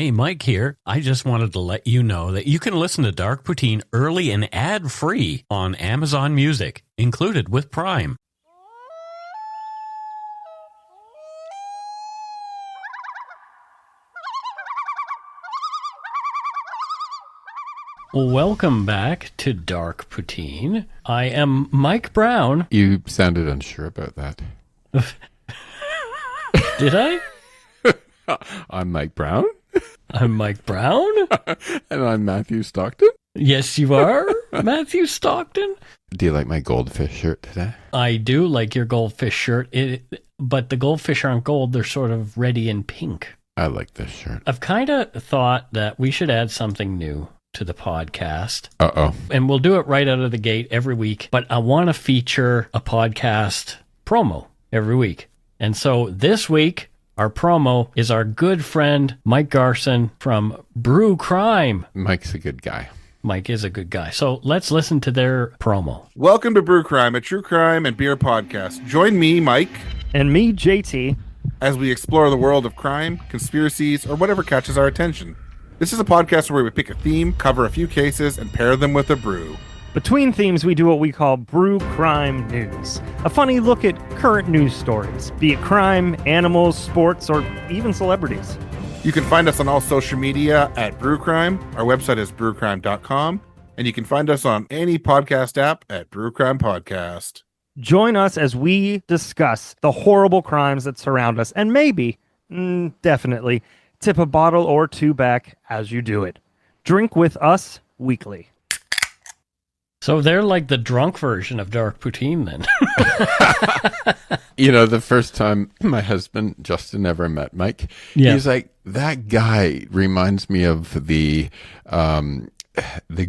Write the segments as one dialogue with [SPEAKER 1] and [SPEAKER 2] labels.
[SPEAKER 1] Hey, Mike here. I just wanted to let you know that you can listen to Dark Poutine early and ad-free on Amazon Music, included with Prime. Welcome back to Dark Poutine. I am Mike Brown.
[SPEAKER 2] You sounded unsure about that.
[SPEAKER 1] Did I?
[SPEAKER 2] I'm Mike Brown.
[SPEAKER 1] I'm Mike Brown.
[SPEAKER 2] And I'm Matthew Stockton.
[SPEAKER 1] Yes, you are, Matthew Stockton.
[SPEAKER 2] Do you like my goldfish shirt today?
[SPEAKER 1] I do like your goldfish shirt, but the goldfish aren't gold. They're sort of reddy and pink.
[SPEAKER 2] I like this shirt.
[SPEAKER 1] I've kind of thought that we should add something new to the podcast.
[SPEAKER 2] Uh-oh.
[SPEAKER 1] And we'll do it right out of the gate every week. But I want to feature a podcast promo every week. And so this week, our promo is our good friend Mike Garson from Brew Crime.
[SPEAKER 2] Mike's a good guy.
[SPEAKER 1] Mike is a good guy. So let's listen to their promo.
[SPEAKER 3] Welcome to Brew Crime, a true crime and beer podcast. Join me, Mike.
[SPEAKER 4] And me, JT.
[SPEAKER 3] As we explore the world of crime, conspiracies, or whatever catches our attention. This is a podcast where we pick a theme, cover a few cases, and pair them with a brew.
[SPEAKER 4] Between themes, we do what we call Brew Crime News. A funny look at current news stories, be it crime, animals, sports, or even celebrities.
[SPEAKER 3] You can find us on all social media at Brew Crime. Our website is brewcrime.com. And you can find us on any podcast app at Brew Crime Podcast.
[SPEAKER 4] Join us as we discuss the horrible crimes that surround us, and maybe, definitely, tip a bottle or two back as you do it. Drink with us weekly.
[SPEAKER 1] So they're like the drunk version of Dark Poutine then.
[SPEAKER 2] You know, the first time my husband, Justin, ever met Mike, he's like, that guy reminds me of the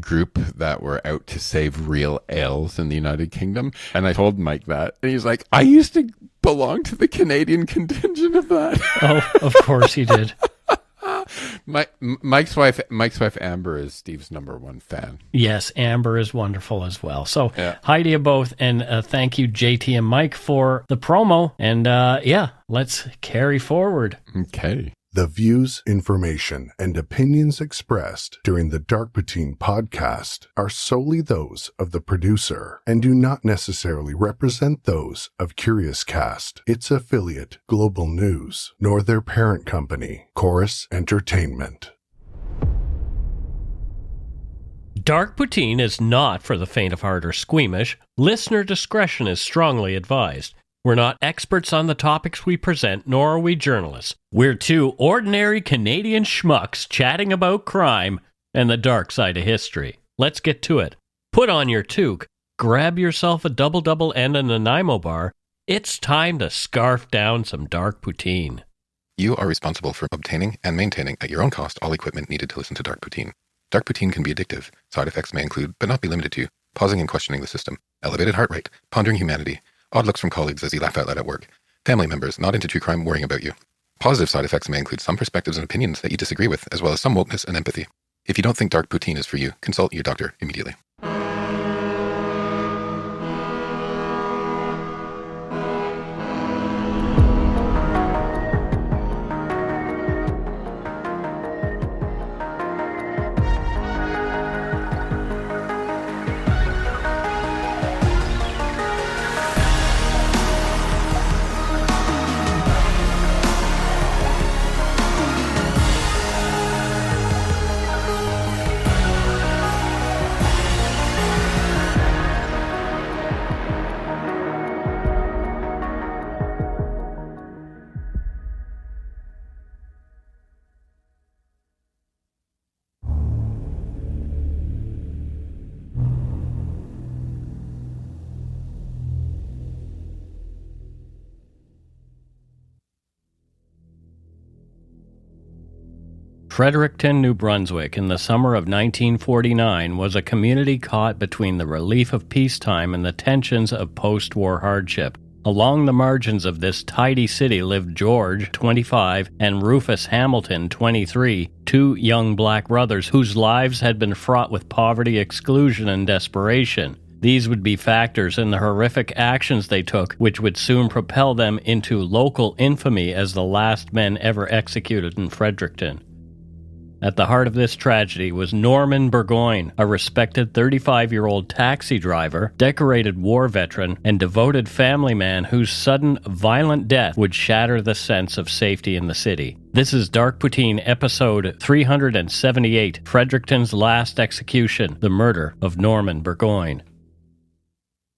[SPEAKER 2] group that were out to save real ales in the United Kingdom. And I told Mike that. And he's like, I used to belong to the Canadian contingent of that.
[SPEAKER 1] Oh, of course he did.
[SPEAKER 2] Mike's wife Amber is Steve's number one fan.
[SPEAKER 1] Yes, Amber is wonderful as well. So hi to you both, and thank you JT and Mike for the promo, and let's carry forward.
[SPEAKER 2] Okay.
[SPEAKER 5] The views, information, and opinions expressed during the Dark Poutine podcast are solely those of the producer and do not necessarily represent those of Curious Cast, its affiliate, Global News, nor their parent company, Chorus Entertainment.
[SPEAKER 1] Dark Poutine is not for the faint of heart or squeamish. Listener discretion is strongly advised. We're not experts on the topics we present, nor are we journalists. We're two ordinary Canadian schmucks chatting about crime and the dark side of history. Let's get to it. Put on your toque, grab yourself a double-double and a Nanaimo bar. It's time to scarf down some Dark Poutine.
[SPEAKER 6] You are responsible for obtaining and maintaining at your own cost all equipment needed to listen to Dark Poutine. Dark Poutine can be addictive. Side effects may include, but not be limited to, pausing and questioning the system, elevated heart rate, pondering humanity, odd looks from colleagues as you laugh out loud at work, family members not into true crime worrying about you. Positive side effects may include some perspectives and opinions that you disagree with, as well as some wokeness and empathy. If you don't think Dark Poutine is for you, consult your doctor immediately.
[SPEAKER 1] Fredericton, New Brunswick, in the summer of 1949, was a community caught between the relief of peacetime and the tensions of post-war hardship. Along the margins of this tidy city lived George, 25, and Rufus Hamilton, 23, two young black brothers whose lives had been fraught with poverty, exclusion, and desperation. These would be factors in the horrific actions they took, which would soon propel them into local infamy as the last men ever executed in Fredericton. At the heart of this tragedy was Norman Burgoyne, a respected 35-year-old taxi driver, decorated war veteran, and devoted family man whose sudden, violent death would shatter the sense of safety in the city. This is Dark Poutine episode 378, Fredericton's Last Execution, The Murder of Norman Burgoyne.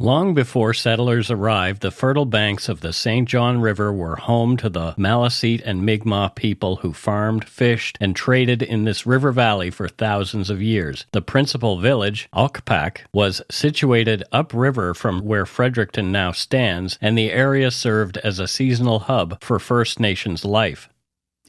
[SPEAKER 1] Long before settlers arrived, the fertile banks of the St. John River were home to the Malecite and Mi'kmaq people who farmed, fished, and traded in this river valley for thousands of years. The principal village, Okpak, was situated upriver from where Fredericton now stands, and the area served as a seasonal hub for First Nations life.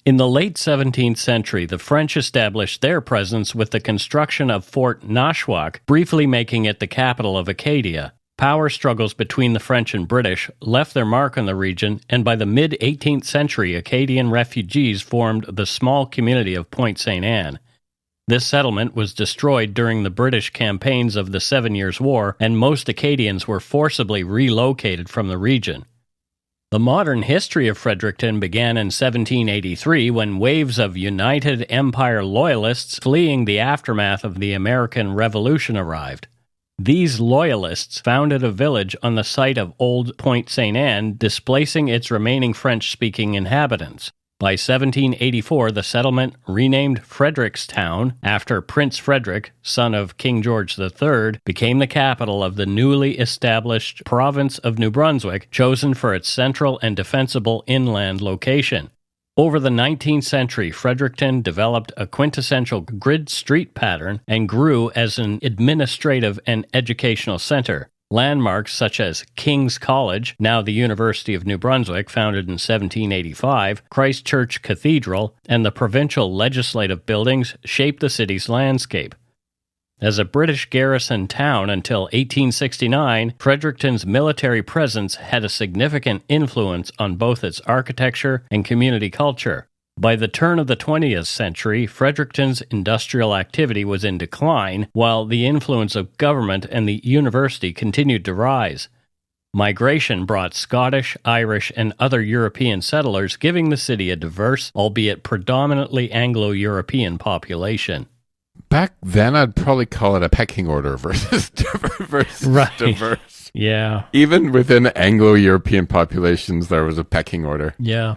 [SPEAKER 1] In the late 17th century, the French established their presence with the construction of Fort Nashwaak, briefly making it the capital of Acadia. Power struggles between the French and British left their mark on the region, and by the mid-18th century, Acadian refugees formed the small community of Point St. Anne. This settlement was destroyed during the British campaigns of the 7 Years' War, and most Acadians were forcibly relocated from the region. The modern history of Fredericton began in 1783 when waves of United Empire Loyalists fleeing the aftermath of the American Revolution arrived. These Loyalists founded a village on the site of old Point St. Anne, displacing its remaining French-speaking inhabitants. By 1784, the settlement, renamed Frederickstown after Prince Frederick, son of King George III, became the capital of the newly established province of New Brunswick, chosen for its central and defensible inland location. Over the 19th century, Fredericton developed a quintessential grid street pattern and grew as an administrative and educational center. Landmarks such as King's College, now the University of New Brunswick, founded in 1785, Christ Church Cathedral, and the provincial legislative buildings shaped the city's landscape. As a British garrison town until 1869, Fredericton's military presence had a significant influence on both its architecture and community culture. By the turn of the 20th century, Fredericton's industrial activity was in decline, while the influence of government and the university continued to rise. Migration brought Scottish, Irish, and other European settlers, giving the city a diverse, albeit predominantly Anglo-European population.
[SPEAKER 2] Back then, I'd probably call it a pecking order versus diverse.
[SPEAKER 1] Yeah.
[SPEAKER 2] Even within Anglo-European populations, there was a pecking order.
[SPEAKER 1] Yeah.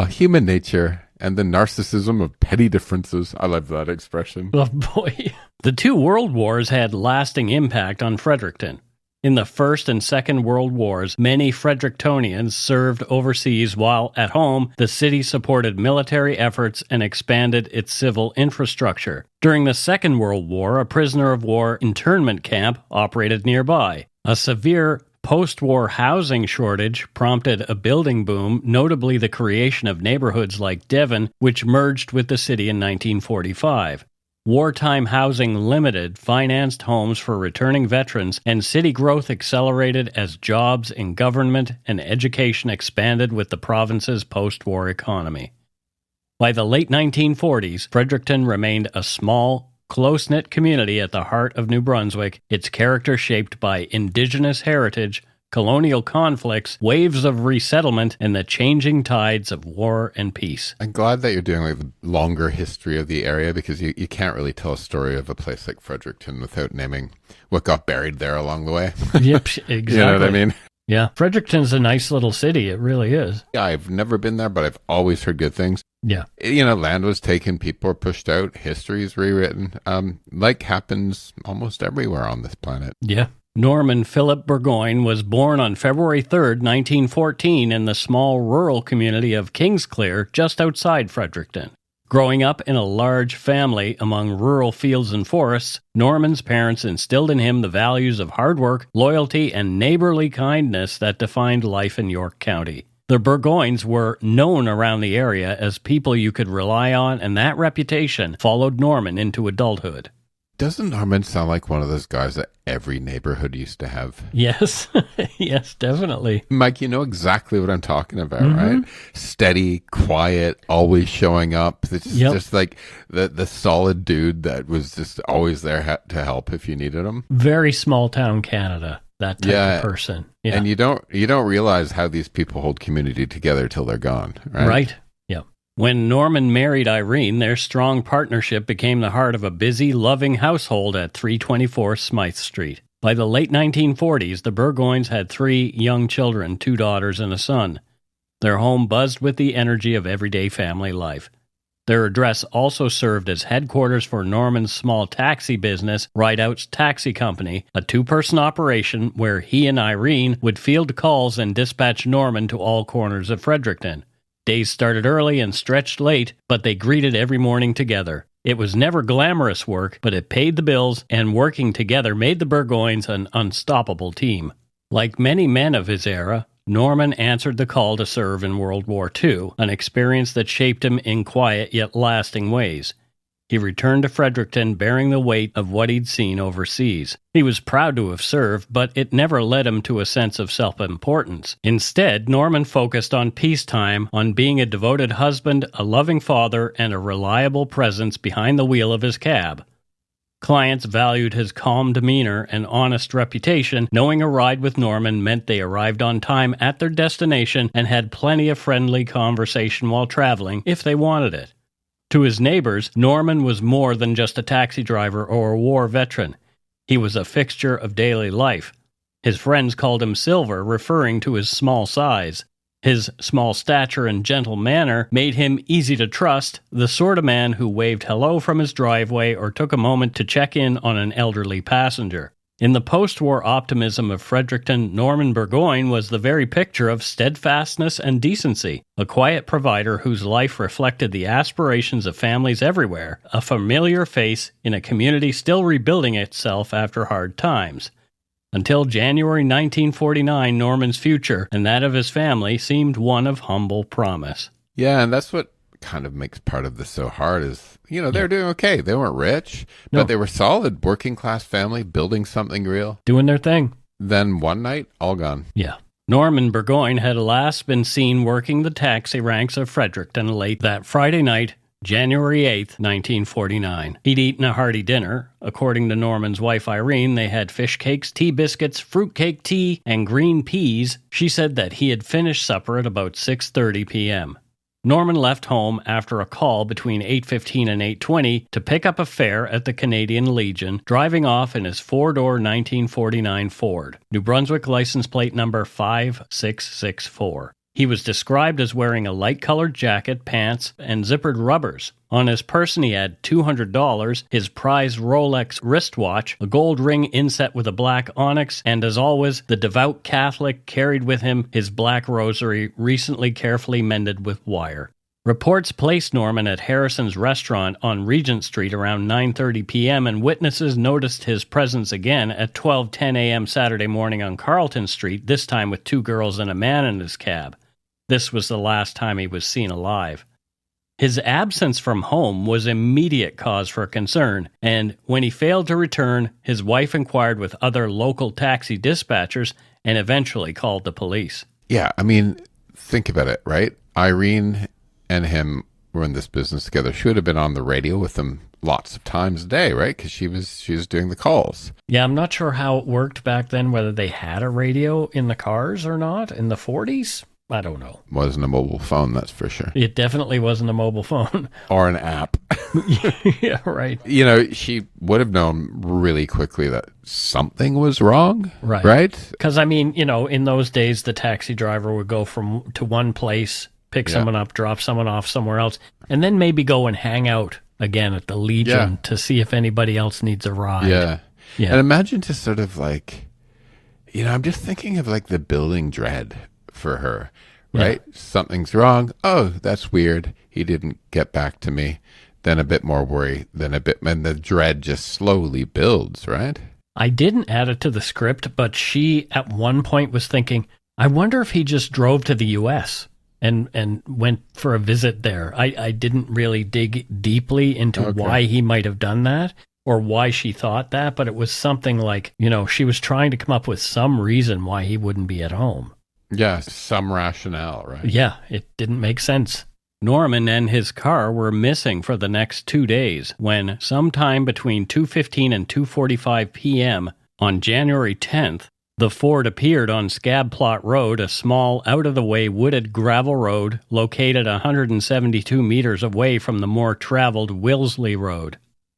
[SPEAKER 2] Human nature and the narcissism of petty differences. I love that expression.
[SPEAKER 1] Oh, boy. The two world wars had lasting impact on Fredericton. In the First and Second World Wars, many Frederictonians served overseas while, at home, the city supported military efforts and expanded its civil infrastructure. During the Second World War, a prisoner of war internment camp operated nearby. A severe post-war housing shortage prompted a building boom, notably the creation of neighborhoods like Devon, which merged with the city in 1945. Wartime Housing Limited financed homes for returning veterans, and city growth accelerated as jobs in government and education expanded with the province's post-war economy. By the late 1940s, Fredericton remained a small, close-knit community at the heart of New Brunswick, its character shaped by Indigenous heritage, colonial conflicts, waves of resettlement, and the changing tides of war and peace.
[SPEAKER 2] I'm glad that you're doing like the longer history of the area, because you can't really tell a story of a place like Fredericton without naming what got buried there along the way.
[SPEAKER 1] Yep, exactly.
[SPEAKER 2] You know what I mean?
[SPEAKER 1] Yeah. Fredericton's a nice little city. It really is.
[SPEAKER 2] Yeah, I've never been there, but I've always heard good things.
[SPEAKER 1] Yeah.
[SPEAKER 2] You know, land was taken, people were pushed out, history is rewritten, like happens almost everywhere on this planet.
[SPEAKER 1] Yeah. Norman Philip Burgoyne was born on February 3rd, 1914 in the small rural community of Kingsclear, just outside Fredericton. Growing up in a large family among rural fields and forests, Norman's parents instilled in him the values of hard work, loyalty, and neighborly kindness that defined life in York County. The Burgoynes were known around the area as people you could rely on, and that reputation followed Norman into adulthood.
[SPEAKER 2] Doesn't Norman sound like one of those guys that every neighborhood used to have?
[SPEAKER 1] Yes, yes, definitely.
[SPEAKER 2] Mike, you know exactly what I'm talking about, right? Steady, quiet, always showing up. It's just like the solid dude that was just always there to help if you needed him.
[SPEAKER 1] Very small town Canada, that type of person. Yeah.
[SPEAKER 2] And you don't realize how these people hold community together till they're gone, right?
[SPEAKER 1] Right. Yeah. When Norman married Irene, their strong partnership became the heart of a busy, loving household at 324 Smythe Street. By the late 1940s, the Burgoynes had 3 young children, 2 daughters and a son. Their home buzzed with the energy of everyday family life. Their address also served as headquarters for Norman's small taxi business, Rideout's Taxi Company, a 2-person operation where he and Irene would field calls and dispatch Norman to all corners of Fredericton. Days started early and stretched late, but they greeted every morning together. It was never glamorous work, but it paid the bills, and working together made the Burgoynes an unstoppable team. Like many men of his era, Norman answered the call to serve in World War II, an experience that shaped him in quiet yet lasting ways. He returned to Fredericton bearing the weight of what he'd seen overseas. He was proud to have served, but it never led him to a sense of self-importance. Instead, Norman focused on peacetime, on being a devoted husband, a loving father, and a reliable presence behind the wheel of his cab. Clients valued his calm demeanor and honest reputation, knowing a ride with Norman meant they arrived on time at their destination and had plenty of friendly conversation while traveling if they wanted it. To his neighbors, Norman was more than just a taxi driver or a war veteran. He was a fixture of daily life. His friends called him Silver, referring to his small size. His small stature and gentle manner made him easy to trust, the sort of man who waved hello from his driveway or took a moment to check in on an elderly passenger. In the post-war optimism of Fredericton, Norman Burgoyne was the very picture of steadfastness and decency, a quiet provider whose life reflected the aspirations of families everywhere, a familiar face in a community still rebuilding itself after hard times. Until January 1949, Norman's future and that of his family seemed one of humble promise.
[SPEAKER 2] Yeah, and that's what kind of makes part of this so hard is, they're doing okay. They weren't rich, but they were solid, working class family, building something real.
[SPEAKER 1] Doing their thing.
[SPEAKER 2] Then one night, all gone.
[SPEAKER 1] Yeah. Norman Burgoyne had last been seen working the taxi ranks of Fredericton late that Friday night, January 8th, 1949. He'd eaten a hearty dinner. According to Norman's wife Irene, they had fish cakes, tea biscuits, fruitcake tea, and green peas. She said that he had finished supper at about 6:30 p.m. Norman left home after a call between 8:15 and 8:20 to pick up a fare at the Canadian Legion, driving off in his 4-door 1949 Ford, New Brunswick license plate number 5664. He was described as wearing a light-colored jacket, pants, and zippered rubbers. On his person he had $200, his prized Rolex wristwatch, a gold ring inset with a black onyx, and as always, the devout Catholic carried with him his black rosary, recently carefully mended with wire. Reports placed Norman at Harrison's restaurant on Regent Street around 9:30 p.m., and witnesses noticed his presence again at 12:10 a.m. Saturday morning on Carlton Street, this time with 2 girls and a man in his cab. This was the last time he was seen alive. His absence from home was immediate cause for concern, and when he failed to return, his wife inquired with other local taxi dispatchers and eventually called the police.
[SPEAKER 2] Yeah, I mean, think about it, right? Irene and him were in this business together. She would have been on the radio with him lots of times a day, right? Because she was doing the calls.
[SPEAKER 1] Yeah, I'm not sure how it worked back then, whether they had a radio in the cars or not in the 40s. I don't know.
[SPEAKER 2] Wasn't a mobile phone, that's for sure.
[SPEAKER 1] It definitely wasn't a mobile phone.
[SPEAKER 2] Or an app.
[SPEAKER 1] Yeah, right.
[SPEAKER 2] She would have known really quickly that something was wrong,
[SPEAKER 1] right?
[SPEAKER 2] Right?
[SPEAKER 1] Because, in those days, the taxi driver would go to one place, pick someone up, drop someone off somewhere else, and then maybe go and hang out again at the Legion to see if anybody else needs a ride.
[SPEAKER 2] Yeah. And imagine just sort of like, I'm just thinking of like the building dread for her, right? Yeah. Something's wrong. Oh, that's weird. He didn't get back to me. Then a bit more worry, then a bit, and the dread just slowly builds, right?
[SPEAKER 1] I didn't add it to the script, but she at one point was thinking, I wonder if he just drove to the U.S. and went for a visit there. I didn't really dig deeply into why he might have done that or why she thought that, but it was something like, she was trying to come up with some reason why he wouldn't be at home.
[SPEAKER 2] Yeah, some rationale, right?
[SPEAKER 1] Yeah, it didn't make sense. Norman and his car were missing for the next 2 days when, sometime between 2:15 and 2:45 p.m. on January 10th, The Ford appeared on Scab Plot Road, a small, out-of-the-way wooded gravel road located 172 meters away from the more traveled Wilsley Road.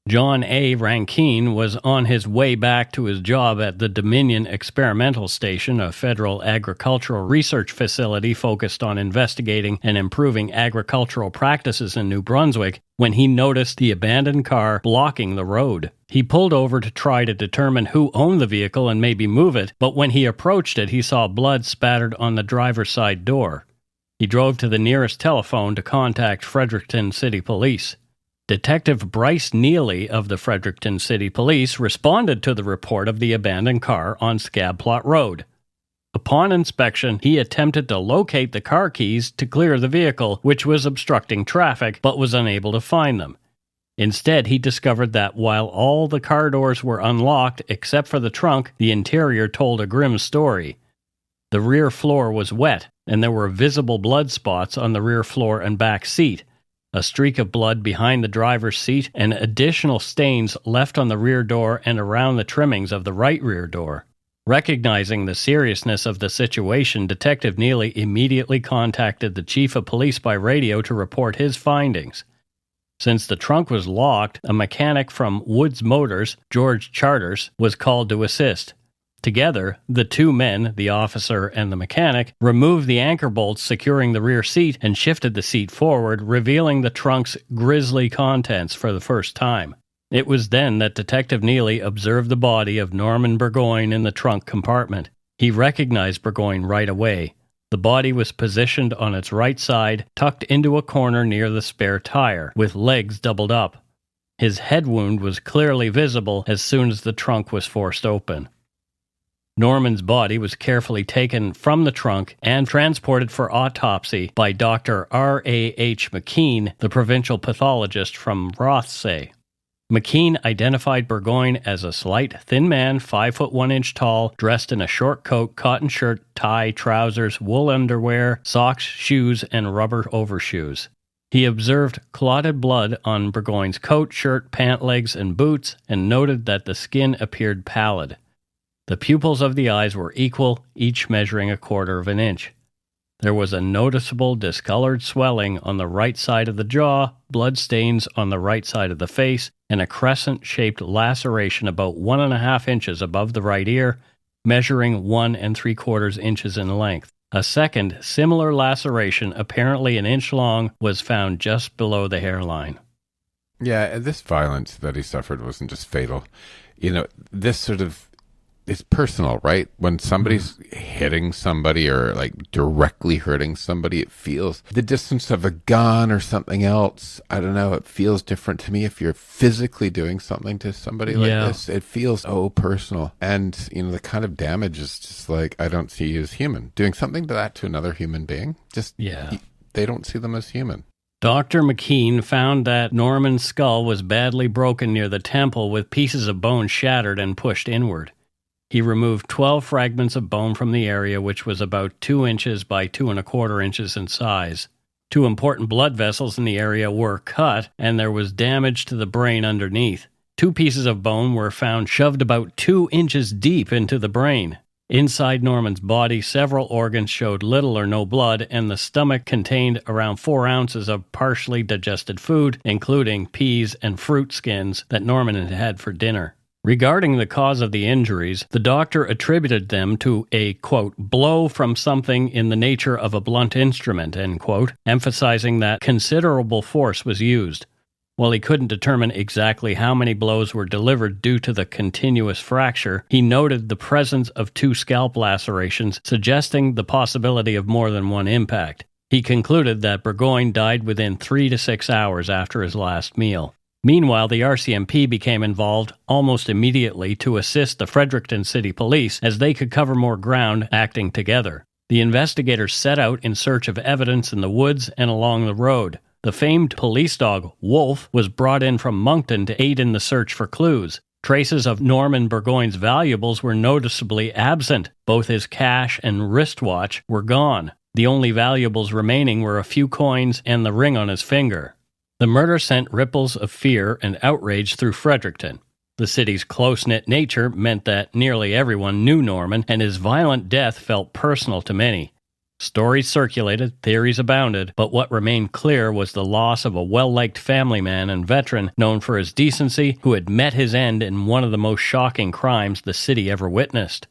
[SPEAKER 1] John A. Rankine was on his way back to his job at the Dominion Experimental Station, a federal agricultural research facility focused on investigating and improving agricultural practices in New Brunswick, when he noticed the abandoned car blocking the road. He pulled over to try to determine who owned the vehicle and maybe move it, but when he approached it, he saw blood spattered on the driver's side door. He drove to the nearest telephone to contact Fredericton City Police. Detective Bryce Neely of the Fredericton City Police responded to the report of the abandoned car on Scab Plot Road. Upon inspection, he attempted to locate the car keys to clear the vehicle, which was obstructing traffic, but was unable to find them. Instead, he discovered that while all the car doors were unlocked except for the trunk, the interior told a grim story. The rear floor was wet, and there were visible blood spots on the rear floor and back seat, a streak of blood behind the driver's seat, and additional stains left on the rear door and around the trimmings of the right rear door. Recognizing the seriousness of the situation, Detective Neely immediately contacted the chief of police by radio to report his findings. Since the trunk was locked, a mechanic from Woods Motors, George Charters, was called to assist. Together, the two men, the officer and the mechanic, removed the anchor bolts securing the rear seat and shifted the seat forward, revealing the trunk's grisly contents for the first time. It was then that Detective Neely observed the body of Norman Burgoyne in the trunk compartment. He recognized Burgoyne right away. The body was positioned on its right side, tucked into a corner near the spare tire, with legs doubled up. His head wound was clearly visible as soon as the trunk was forced open. Norman's body was carefully taken from the trunk and transported for autopsy by Dr. R.A.H. McKean, the provincial pathologist from Rothsay. McKean identified Burgoyne as a slight, thin man, 5 foot 1 inch tall, dressed in a short coat, cotton shirt, tie, trousers, wool underwear, socks, shoes, and rubber overshoes. He observed clotted blood on Burgoyne's coat, shirt, pant legs, and boots, and noted that the skin appeared pallid. The pupils of the eyes were equal, each measuring 1/4 inch. There was a noticeable discolored swelling on the right side of the jaw, blood stains on the right side of the face, and a crescent-shaped laceration about 1.5 inches above the right ear, measuring 1 3/4 inches in length. A second, similar laceration, apparently 1 inch long, was found just below the hairline.
[SPEAKER 2] Yeah, this violence that he suffered wasn't just fatal. This sort of, it's personal, right? When somebody's hitting somebody or like directly hurting somebody, it feels the distance of a gun or something else. I don't know. It feels different to me. If you're physically doing something to somebody like this, it feels so personal. And, the kind of damage is just like, I don't see you as human. Doing something to that to another human being, they don't see them as human.
[SPEAKER 1] Dr. McKean found that Norman's skull was badly broken near the temple, with pieces of bone shattered and pushed inward. He removed 12 fragments of bone from the area, which was about 2 inches by 2 1/4 inches in size. 2 important blood vessels in the area were cut, and there was damage to the brain underneath. 2 pieces of bone were found shoved about 2 inches deep into the brain. Inside Norman's body, several organs showed little or no blood, and the stomach contained around 4 ounces of partially digested food, including peas and fruit skins that Norman had had for dinner. Regarding the cause of the injuries, the doctor attributed them to a, quote, blow from something in the nature of a blunt instrument, end quote, emphasizing that considerable force was used. While he couldn't determine exactly how many blows were delivered due to the continuous fracture, he noted the presence of 2 scalp lacerations, suggesting the possibility of more than one impact. He concluded that Burgoyne died within 3 to 6 hours after his last meal. Meanwhile, the RCMP became involved almost immediately to assist the Fredericton City Police, as they could cover more ground acting together. The investigators set out in search of evidence in the woods and along the road. The famed police dog, Wolf, was brought in from Moncton to aid in the search for clues. Traces of Norman Burgoyne's valuables were noticeably absent. Both his cash and wristwatch were gone. The only valuables remaining were a few coins and the ring on his finger. The murder sent ripples of fear and outrage through Fredericton. The city's close-knit nature meant that nearly everyone knew Norman, and his violent death felt personal to many. Stories circulated, theories abounded, but what remained clear was the loss of a well-liked family man and veteran known for his decency, who had met his end in one of the most shocking crimes the city ever witnessed.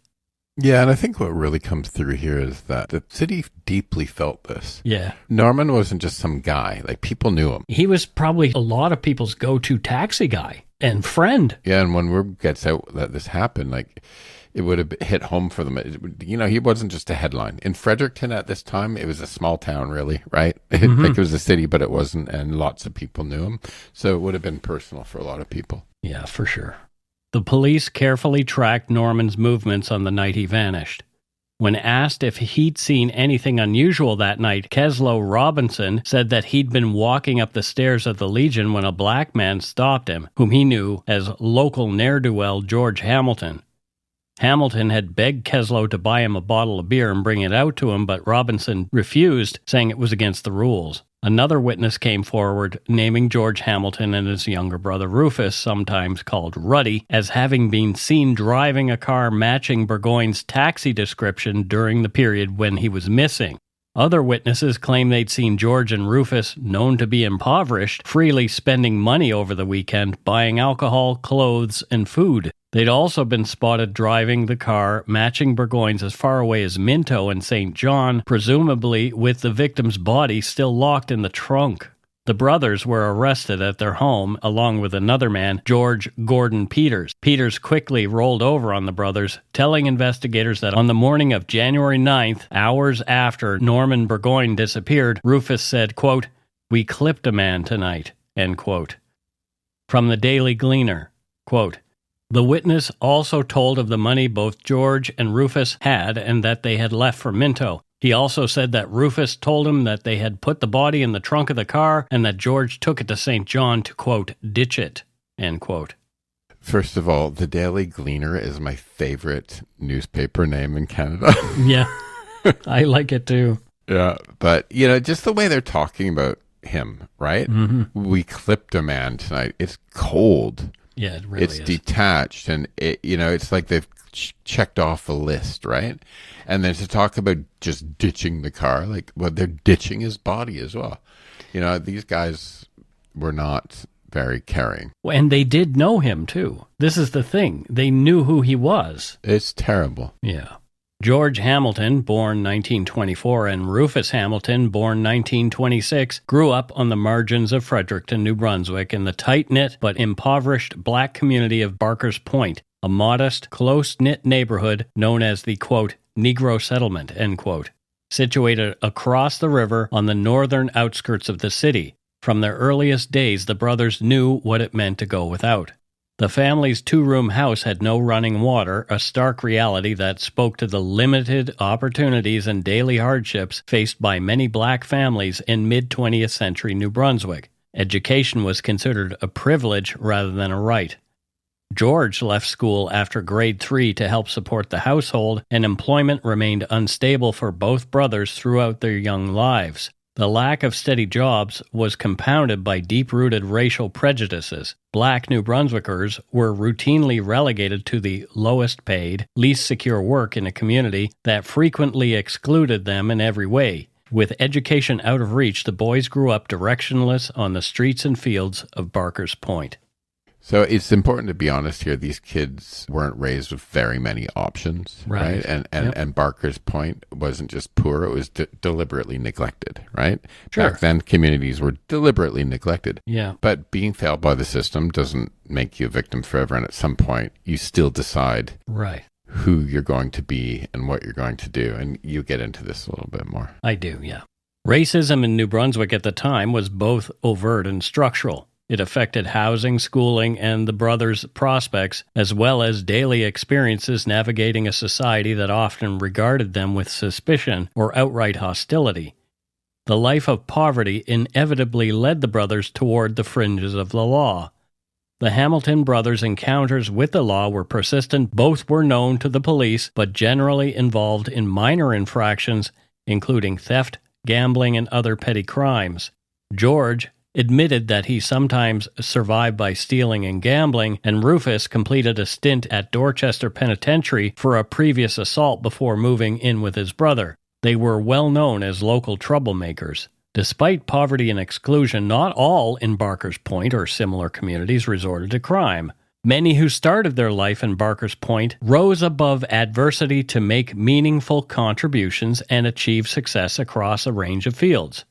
[SPEAKER 2] Yeah, and I think what really comes through here is that the city deeply felt this.
[SPEAKER 1] Yeah.
[SPEAKER 2] Norman wasn't just some guy. Like, people knew him.
[SPEAKER 1] He was probably a lot of people's go-to taxi guy and friend.
[SPEAKER 2] Yeah, and when word gets out that this happened, like, it would have hit home for them. He wasn't just a headline. In Fredericton at this time, it was a small town, really, right?
[SPEAKER 1] Mm-hmm.
[SPEAKER 2] Like, it was a city, but it wasn't, and lots of people knew him. So it would have been personal for a lot of people.
[SPEAKER 1] Yeah, for sure. The police carefully tracked Norman's movements on the night he vanished. When asked if he'd seen anything unusual that night, Keslow Robinson said that he'd been walking up the stairs of the Legion when a black man stopped him, whom he knew as local ne'er-do-well George Hamilton. Hamilton had begged Keslow to buy him a bottle of beer and bring it out to him, but Robinson refused, saying it was against the rules. Another witness came forward, naming George Hamilton and his younger brother Rufus, sometimes called Ruddy, as having been seen driving a car matching Burgoyne's taxi description during the period when he was missing. Other witnesses claim they'd seen George and Rufus, known to be impoverished, freely spending money over the weekend, buying alcohol, clothes, and food. They'd also been spotted driving the car matching Burgoyne's as far away as Minto and St. John, presumably with the victim's body still locked in the trunk. The brothers were arrested at their home, along with another man, George Gordon Peters. Peters quickly rolled over on the brothers, telling investigators that on the morning of January 9th, hours after Norman Burgoyne disappeared, Rufus said, quote, "We clipped a man tonight," end quote. From the Daily Gleaner, quote, "The witness also told of the money both George and Rufus had and that they had left for Minto. He also said that Rufus told him that they had put the body in the trunk of the car and that George took it to St. John to, quote, ditch it," end quote.
[SPEAKER 2] First of all, the Daily Gleaner is my favorite newspaper name in Canada.
[SPEAKER 1] Yeah, I like it too.
[SPEAKER 2] Yeah, but, just the way they're talking about him, right?
[SPEAKER 1] Mm-hmm.
[SPEAKER 2] We clipped a man tonight. It's cold.
[SPEAKER 1] Yeah, it really
[SPEAKER 2] it's
[SPEAKER 1] is.
[SPEAKER 2] detached, and it's like they've checked off a list, right? And then to talk about just ditching the car, they're ditching his body as well. These guys were not very caring.
[SPEAKER 1] And they did know him too. This is the thing. They knew who he was.
[SPEAKER 2] It's terrible.
[SPEAKER 1] Yeah. George Hamilton, born 1924, and Rufus Hamilton, born 1926, grew up on the margins of Fredericton, New Brunswick, in the tight-knit but impoverished black community of Barker's Point, a modest, close-knit neighborhood known as the, quote, Negro Settlement, end quote, situated across the river on the northern outskirts of the city. From their earliest days, the brothers knew what it meant to go without. The family's two-room house had no running water, a stark reality that spoke to the limited opportunities and daily hardships faced by many black families in mid-20th century New Brunswick. Education was considered a privilege rather than a right. George left school after grade 3 to help support the household, and employment remained unstable for both brothers throughout their young lives. The lack of steady jobs was compounded by deep-rooted racial prejudices. Black New Brunswickers were routinely relegated to the lowest-paid, least secure work in a community that frequently excluded them in every way. With education out of reach, the boys grew up directionless on the streets and fields of Barker's Point.
[SPEAKER 2] So it's important to be honest here. These kids weren't raised with very many options, right? And Barker's Point wasn't just poor; it was deliberately neglected, right?
[SPEAKER 1] Sure.
[SPEAKER 2] Back then, communities were deliberately neglected.
[SPEAKER 1] Yeah.
[SPEAKER 2] But being failed by the system doesn't make you a victim forever, and at some point, you still decide
[SPEAKER 1] Right.
[SPEAKER 2] who you're going to be and what you're going to do, and you get into this a little bit more.
[SPEAKER 1] I do, yeah. Racism in New Brunswick at the time was both overt and structural. It affected housing, schooling, and the brothers' prospects, as well as daily experiences navigating a society that often regarded them with suspicion or outright hostility. The life of poverty inevitably led the brothers toward the fringes of the law. The Hamilton brothers' encounters with the law were persistent. Both were known to the police, but generally involved in minor infractions, including theft, gambling, and other petty crimes. George admitted that he sometimes survived by stealing and gambling, and Rufus completed a stint at Dorchester Penitentiary for a previous assault before moving in with his brother. They were well known as local troublemakers. Despite poverty and exclusion, not all in Barker's Point or similar communities resorted to crime. Many who started their life in Barker's Point rose above adversity to make meaningful contributions and achieve success across a range of fields.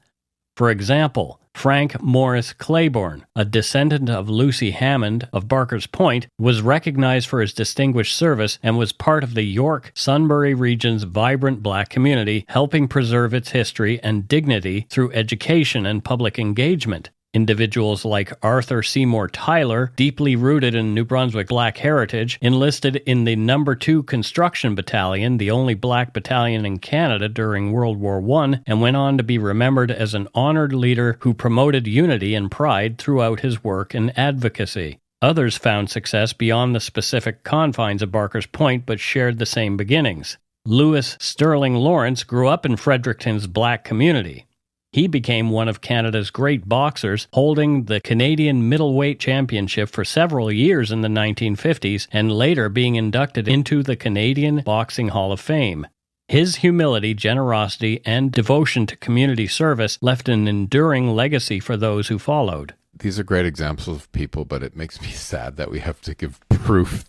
[SPEAKER 1] For example, Frank Morris Claiborne, a descendant of Lucy Hammond of Barker's Point, was recognized for his distinguished service and was part of the York-Sunbury region's vibrant black community, helping preserve its history and dignity through education and public engagement. Individuals like Arthur Seymour Tyler, deeply rooted in New Brunswick black heritage, enlisted in the No. 2 Construction Battalion, the only black battalion in Canada during World War I, and went on to be remembered as an honored leader who promoted unity and pride throughout his work and advocacy. Others found success beyond the specific confines of Barker's Point but shared the same beginnings. Louis Sterling Lawrence grew up in Fredericton's black community. He became one of Canada's great boxers, holding the Canadian middleweight championship for several years in the 1950s and later being inducted into the Canadian Boxing Hall of Fame. His humility, generosity, and devotion to community service left an enduring legacy for those who followed.
[SPEAKER 2] These are great examples of people, but it makes me sad that we have to give proof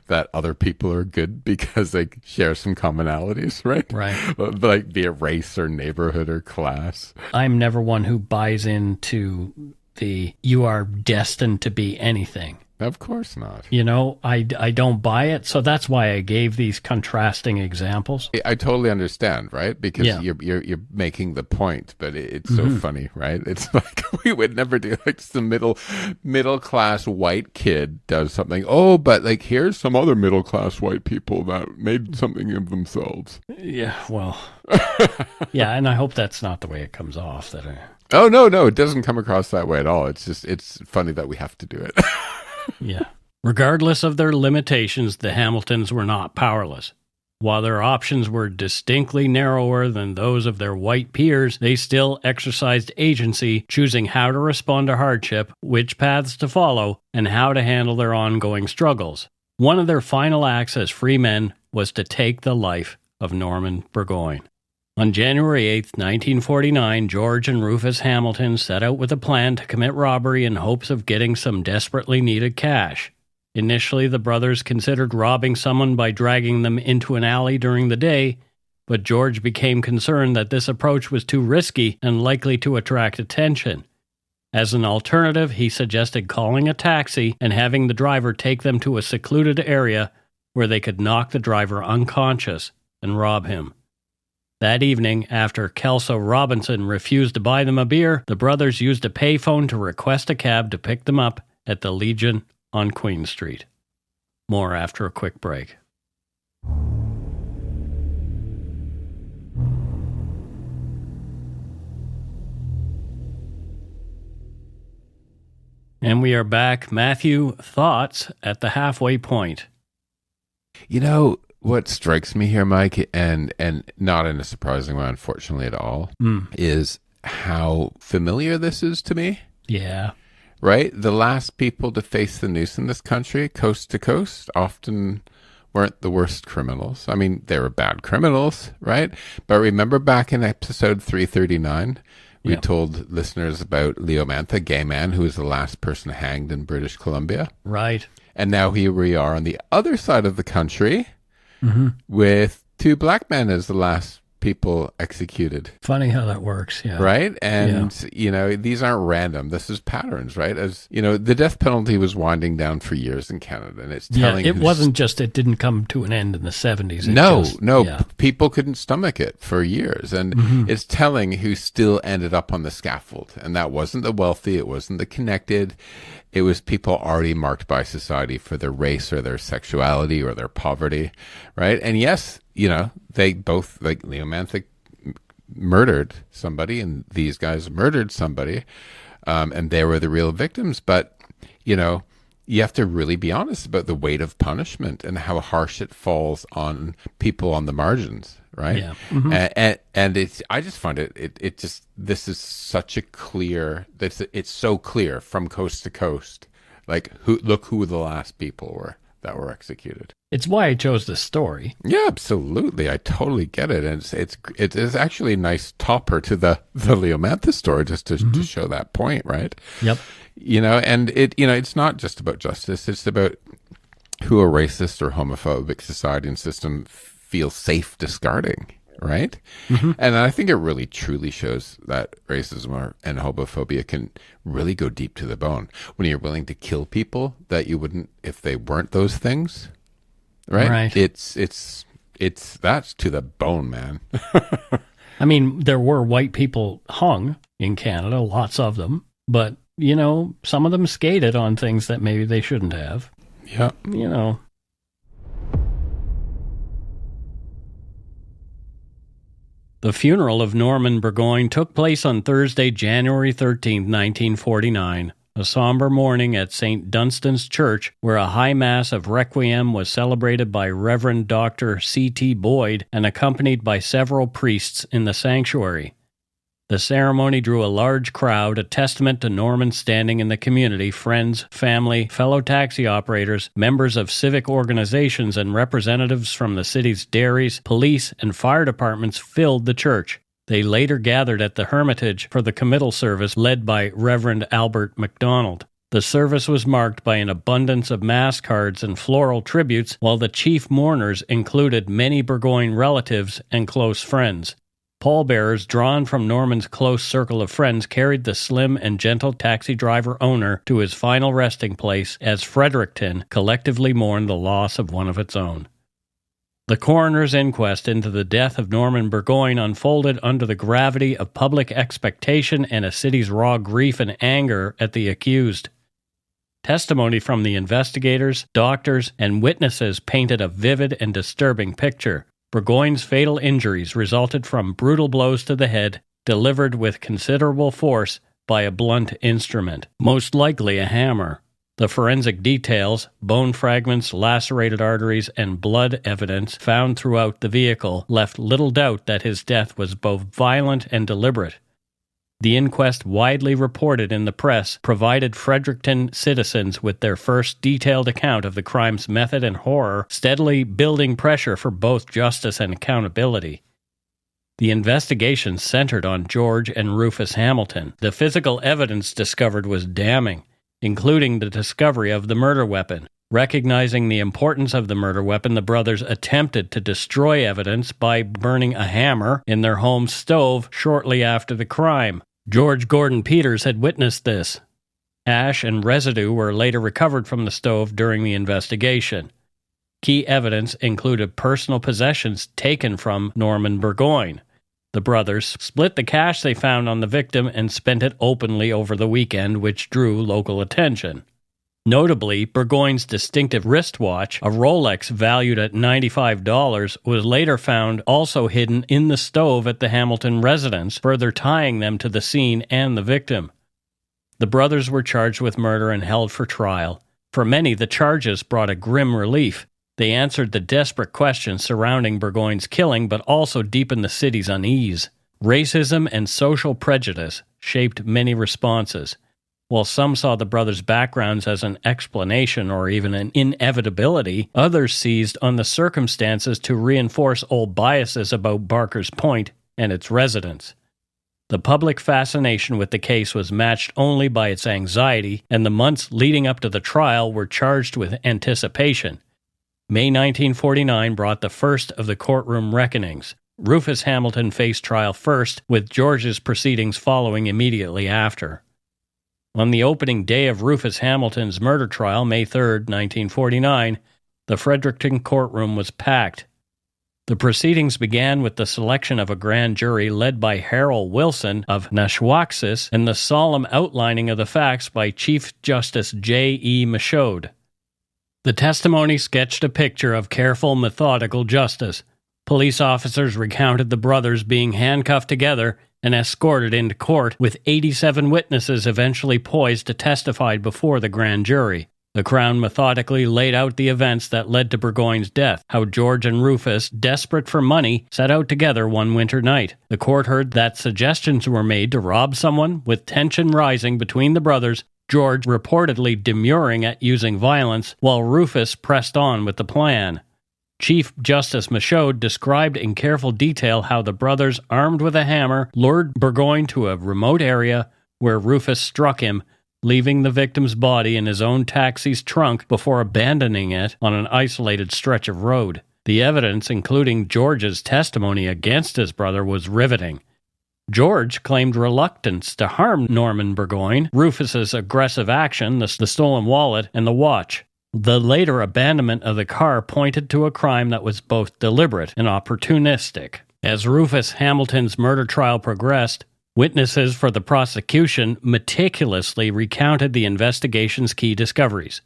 [SPEAKER 2] that other people are good because they share some commonalities, right?
[SPEAKER 1] Right.
[SPEAKER 2] Like via race or neighborhood or class.
[SPEAKER 1] I'm never one who buys into the you are destined to be anything.
[SPEAKER 2] Of course not.
[SPEAKER 1] You know, I don't buy it, so that's why I gave these contrasting examples.
[SPEAKER 2] I totally understand, right? Because
[SPEAKER 1] Yeah.
[SPEAKER 2] you're making the point, but it's so funny, right? It's like we would never do like some middle class white kid does something. Oh, but like here's some other middle class white people that made something of themselves.
[SPEAKER 1] Yeah, well, yeah, and I hope that's not the way it comes off.
[SPEAKER 2] Oh no, it doesn't come across that way at all. It's just it's funny that we have to do it.
[SPEAKER 1] Yeah. Regardless of their limitations, the Hamiltons were not powerless. While their options were distinctly narrower than those of their white peers, they still exercised agency, choosing how to respond to hardship, which paths to follow, and how to handle their ongoing struggles. One of their final acts as free men was to take the life of Norman Burgoyne. On January 8, 1949, George and Rufus Hamilton set out with a plan to commit robbery in hopes of getting some desperately needed cash. Initially, the brothers considered robbing someone by dragging them into an alley during the day, but George became concerned that this approach was too risky and likely to attract attention. As an alternative, he suggested calling a taxi and having the driver take them to a secluded area where they could knock the driver unconscious and rob him. That evening, after Kelso Robinson refused to buy them a beer, the brothers used a payphone to request a cab to pick them up at the Legion on Queen Street. More after a quick break. And we are back. Matthew, thoughts at the halfway point?
[SPEAKER 2] You know, what strikes me here, Mike, and not in a surprising way, unfortunately, at all, is how familiar this is to me.
[SPEAKER 1] Yeah.
[SPEAKER 2] Right? The last people to face the noose in this country, coast to coast, often weren't the worst criminals. I mean, they were bad criminals, right? But remember back in episode 339, we told listeners about Leomantha, gay man, who was the last person hanged in British Columbia.
[SPEAKER 1] Right.
[SPEAKER 2] And now here we are on the other side of the country with two black men as the last people executed.
[SPEAKER 1] Funny how that works, yeah.
[SPEAKER 2] Right? And, you know, these aren't random. This is patterns, right? As, you know, the death penalty was winding down for years in Canada, and it's telling...
[SPEAKER 1] Yeah, it wasn't just, it didn't come to an end in the 70s.
[SPEAKER 2] No, people couldn't stomach it for years, and it's telling who still ended up on the scaffold, and that wasn't the wealthy, it wasn't the connected, it was people already marked by society for their race or their sexuality or their poverty, right? And yes, you know, they both, like Leomantha murdered somebody and these guys murdered somebody, and they were the real victims. But, you know, you have to really be honest about the weight of punishment and how harsh it falls on people on the margins, right?
[SPEAKER 1] Yeah. Mm-hmm.
[SPEAKER 2] And it's, I just find it just, this is such a clear, it's so clear from coast to coast. Like, look who the last people were that were executed.
[SPEAKER 1] It's why I chose this story.
[SPEAKER 2] Yeah, absolutely. I totally get it. And it's actually a nice topper to the Leomanthus story, just to show that point, right?
[SPEAKER 1] Yep.
[SPEAKER 2] And it's not just about justice. It's about who a racist or homophobic society and system feels safe discarding, right? Mm-hmm. And I think it really truly shows that racism and homophobia can really go deep to the bone when you're willing to kill people that you wouldn't if they weren't those things. Right. It's that's to the bone, man.
[SPEAKER 1] I mean, there were white people hung in Canada, lots of them, but some of them skated on things that maybe they shouldn't have.
[SPEAKER 2] Yeah.
[SPEAKER 1] The funeral of Norman Burgoyne took place on Thursday, January 13, 1949. A somber morning at St. Dunstan's Church, where a high mass of requiem was celebrated by Reverend Dr. C.T. Boyd and accompanied by several priests in the sanctuary. The ceremony drew a large crowd, a testament to Norman's standing in the community. Friends, family, fellow taxi operators, members of civic organizations, and representatives from the city's dairies, police, and fire departments filled the church. They later gathered at the Hermitage for the committal service led by Reverend Albert MacDonald. The service was marked by an abundance of mass cards and floral tributes, while the chief mourners included many Burgoyne relatives and close friends. Pallbearers drawn from Norman's close circle of friends carried the slim and gentle taxi driver owner to his final resting place as Fredericton collectively mourned the loss of one of its own. The coroner's inquest into the death of Norman Burgoyne unfolded under the gravity of public expectation and a city's raw grief and anger at the accused. Testimony from the investigators, doctors, and witnesses painted a vivid and disturbing picture. Burgoyne's fatal injuries resulted from brutal blows to the head, delivered with considerable force by a blunt instrument, most likely a hammer. The forensic details, bone fragments, lacerated arteries, and blood evidence found throughout the vehicle left little doubt that his death was both violent and deliberate. The inquest, widely reported in the press, provided Fredericton citizens with their first detailed account of the crime's method and horror, steadily building pressure for both justice and accountability. The investigation centered on George and Rufus Hamilton. The physical evidence discovered was damning, including the discovery of the murder weapon. Recognizing the importance of the murder weapon, the brothers attempted to destroy evidence by burning a hammer in their home stove shortly after the crime. George Gordon Peters had witnessed this. Ash and residue were later recovered from the stove during the investigation. Key evidence included personal possessions taken from Norman Burgoyne. The brothers split the cash they found on the victim and spent it openly over the weekend, which drew local attention. Notably, Burgoyne's distinctive wristwatch, a Rolex valued at $95, was later found also hidden in the stove at the Hamilton residence, further tying them to the scene and the victim. The brothers were charged with murder and held for trial. For many, the charges brought a grim relief. They answered the desperate questions surrounding Burgoyne's killing, but also deepened the city's unease. Racism and social prejudice shaped many responses. While some saw the brothers' backgrounds as an explanation or even an inevitability, others seized on the circumstances to reinforce old biases about Barker's Point and its residents. The public fascination with the case was matched only by its anxiety, and the months leading up to the trial were charged with anticipation. May 1949 brought the first of the courtroom reckonings. Rufus Hamilton faced trial first, with George's proceedings following immediately after. On the opening day of Rufus Hamilton's murder trial, May 3, 1949, the Fredericton courtroom was packed. The proceedings began with the selection of a grand jury led by Harold Wilson of Nashwaaksis and the solemn outlining of the facts by Chief Justice J. E. Michaud. The testimony sketched a picture of careful, methodical justice. Police officers recounted the brothers being handcuffed together and escorted into court, with 87 witnesses eventually poised to testify before the grand jury. The Crown methodically laid out the events that led to Burgoyne's death, how George and Rufus, desperate for money, set out together one winter night. The court heard that suggestions were made to rob someone, with tension rising between the brothers, George reportedly demurring at using violence, while Rufus pressed on with the plan. Chief Justice Michaud described in careful detail how the brothers, armed with a hammer, lured Burgoyne to a remote area where Rufus struck him, leaving the victim's body in his own taxi's trunk before abandoning it on an isolated stretch of road. The evidence, including George's testimony against his brother, was riveting. George claimed reluctance to harm Norman Burgoyne, Rufus's aggressive action, the stolen wallet, and the watch. The later abandonment of the car pointed to a crime that was both deliberate and opportunistic. As Rufus Hamilton's murder trial progressed, witnesses for the prosecution meticulously recounted the investigation's key discoveries.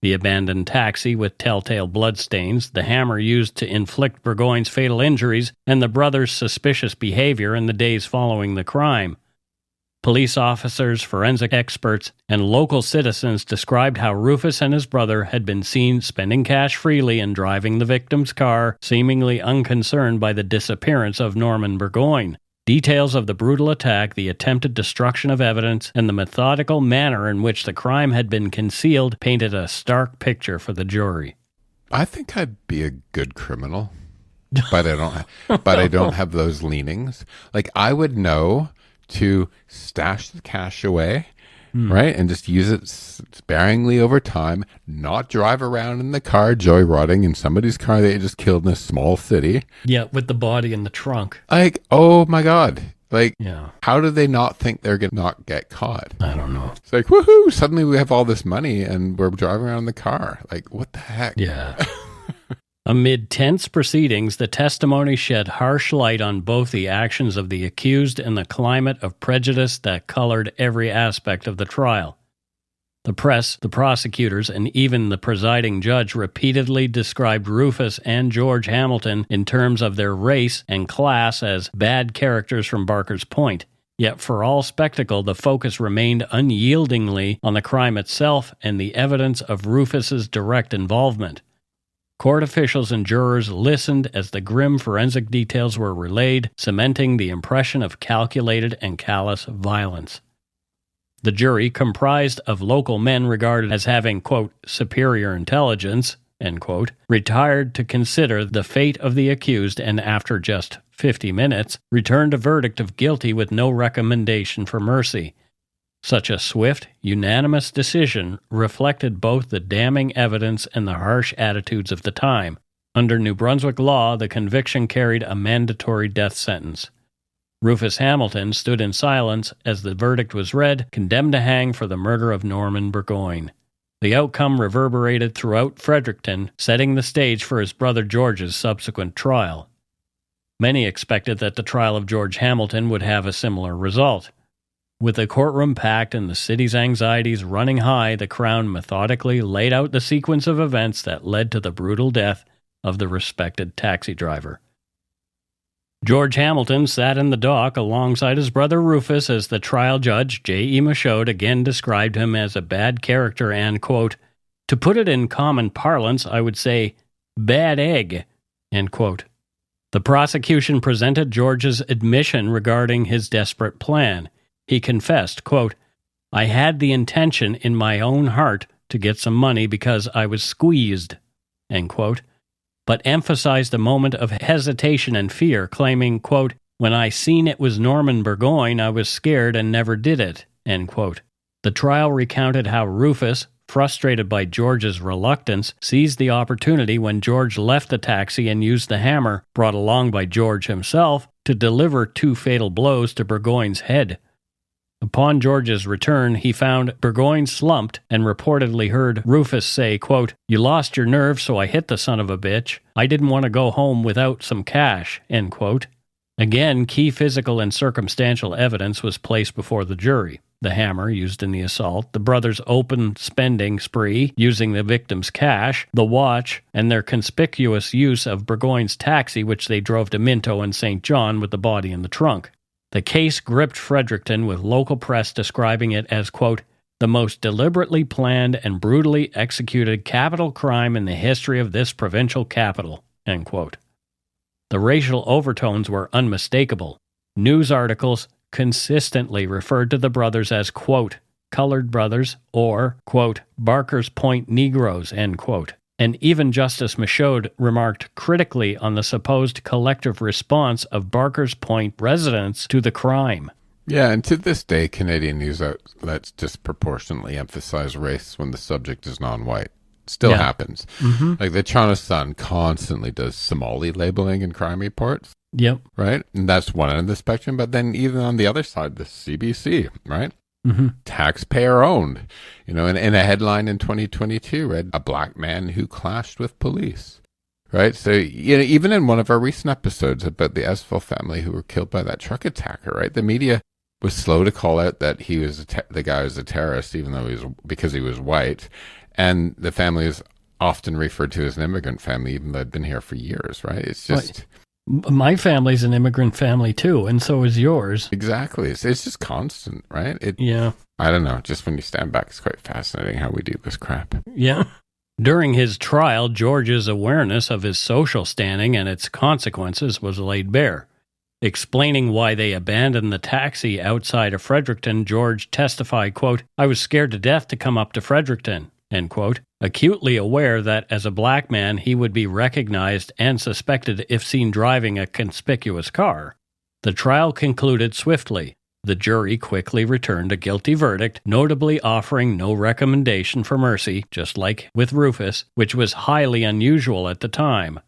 [SPEAKER 1] The abandoned taxi with telltale bloodstains, the hammer used to inflict Burgoyne's fatal injuries, and the brothers' suspicious behavior in the days following the crime. Police officers, forensic experts, and local citizens described how Rufus and his brother had been seen spending cash freely and driving the victim's car, seemingly unconcerned by the disappearance of Norman Burgoyne. Details of the brutal attack, the attempted destruction of evidence, and the methodical manner in which the crime had been concealed painted a stark picture for the jury.
[SPEAKER 2] I think I'd be a good criminal, but I don't have those leanings. Like, I would know to stash the cash away, right, and just use it sparingly over time, not drive around in the car joyriding in somebody's car they just killed in a small city.
[SPEAKER 1] Yeah, with the body in the trunk.
[SPEAKER 2] Like, oh my God. Like,
[SPEAKER 1] yeah.
[SPEAKER 2] How do they not think they're going to not get caught?
[SPEAKER 1] I don't know.
[SPEAKER 2] It's like, woohoo, suddenly we have all this money and we're driving around in the car. Like, what the heck?
[SPEAKER 1] Yeah. Amid tense proceedings, the testimony shed harsh light on both the actions of the accused and the climate of prejudice that colored every aspect of the trial. The press, the prosecutors, and even the presiding judge repeatedly described Rufus and George Hamilton in terms of their race and class as bad characters from Barker's Point. Yet for all spectacle, the focus remained unyieldingly on the crime itself and the evidence of Rufus's direct involvement. Court officials and jurors listened as the grim forensic details were relayed, cementing the impression of calculated and callous violence. The jury, comprised of local men regarded as having, quote, superior intelligence, end quote, retired to consider the fate of the accused and after just 50 minutes, returned a verdict of guilty with no recommendation for mercy. Such a swift, unanimous decision reflected both the damning evidence and the harsh attitudes of the time. Under New Brunswick law, the conviction carried a mandatory death sentence. Rufus Hamilton stood in silence as the verdict was read, condemned to hang for the murder of Norman Burgoyne. The outcome reverberated throughout Fredericton, setting the stage for his brother George's subsequent trial. Many expected that the trial of George Hamilton would have a similar result. With the courtroom packed and the city's anxieties running high, the Crown methodically laid out the sequence of events that led to the brutal death of the respected taxi driver. George Hamilton sat in the dock alongside his brother Rufus as the trial judge, J.E. Michaud, again described him as a bad character and, quote, to put it in common parlance, I would say, bad egg, end quote. The prosecution presented George's admission regarding his desperate plan. He confessed, quote, I had the intention in my own heart to get some money because I was squeezed, end quote, but emphasized a moment of hesitation and fear, claiming, quote, when I seen it was Norman Burgoyne, I was scared and never did it, end quote. The trial recounted how Rufus, frustrated by George's reluctance, seized the opportunity when George left the taxi and used the hammer, brought along by George himself, to deliver 2 fatal blows to Burgoyne's head. Upon George's return, he found Burgoyne slumped and reportedly heard Rufus say, quote, you lost your nerve, so I hit the son of a bitch. I didn't want to go home without some cash, end quote. Again, key physical and circumstantial evidence was placed before the jury. The hammer used in the assault, the brothers' open spending spree using the victim's cash, the watch, and their conspicuous use of Burgoyne's taxi, which they drove to Minto and St. John with the body in the trunk. The case gripped Fredericton, with local press describing it as, quote, the most deliberately planned and brutally executed capital crime in the history of this provincial capital, end quote. The racial overtones were unmistakable. News articles consistently referred to the brothers as, quote, colored brothers or, quote, Barker's Point Negroes, end quote. And even Justice Michaud remarked critically on the supposed collective response of Barker's Point residents to the crime.
[SPEAKER 2] Yeah, and to this day, Canadian news outlets disproportionately emphasize race when the subject is non-white. Still happens. Mm-hmm. Like the Toronto Sun constantly does Somali labeling in crime reports.
[SPEAKER 1] Yep.
[SPEAKER 2] Right? And that's one end of the spectrum. But then even on the other side, the CBC, right? Mm-hmm. Taxpayer owned. You know, in a headline in 2022 read, a black man who clashed with police. Right? So, you know, even in one of our recent episodes about the Esville family who were killed by that truck attacker, right? The media was slow to call out that he was the guy was a terrorist, even though because he was white. And the family is often referred to as an immigrant family, even though they've been here for years, right? It's just...
[SPEAKER 1] My family's an immigrant family, too, and so is yours.
[SPEAKER 2] Exactly. It's just constant, right?
[SPEAKER 1] Yeah.
[SPEAKER 2] I don't know. Just when you stand back, it's quite fascinating how we do this crap.
[SPEAKER 1] Yeah. During his trial, George's awareness of his social standing and its consequences was laid bare. Explaining why they abandoned the taxi outside of Fredericton, George testified, quote, I was scared to death to come up to Fredericton, end quote, acutely aware that as a black man he would be recognized and suspected if seen driving a conspicuous car. The trial concluded swiftly. The jury quickly returned a guilty verdict, notably offering no recommendation for mercy, just like with Rufus, which was highly unusual at the time.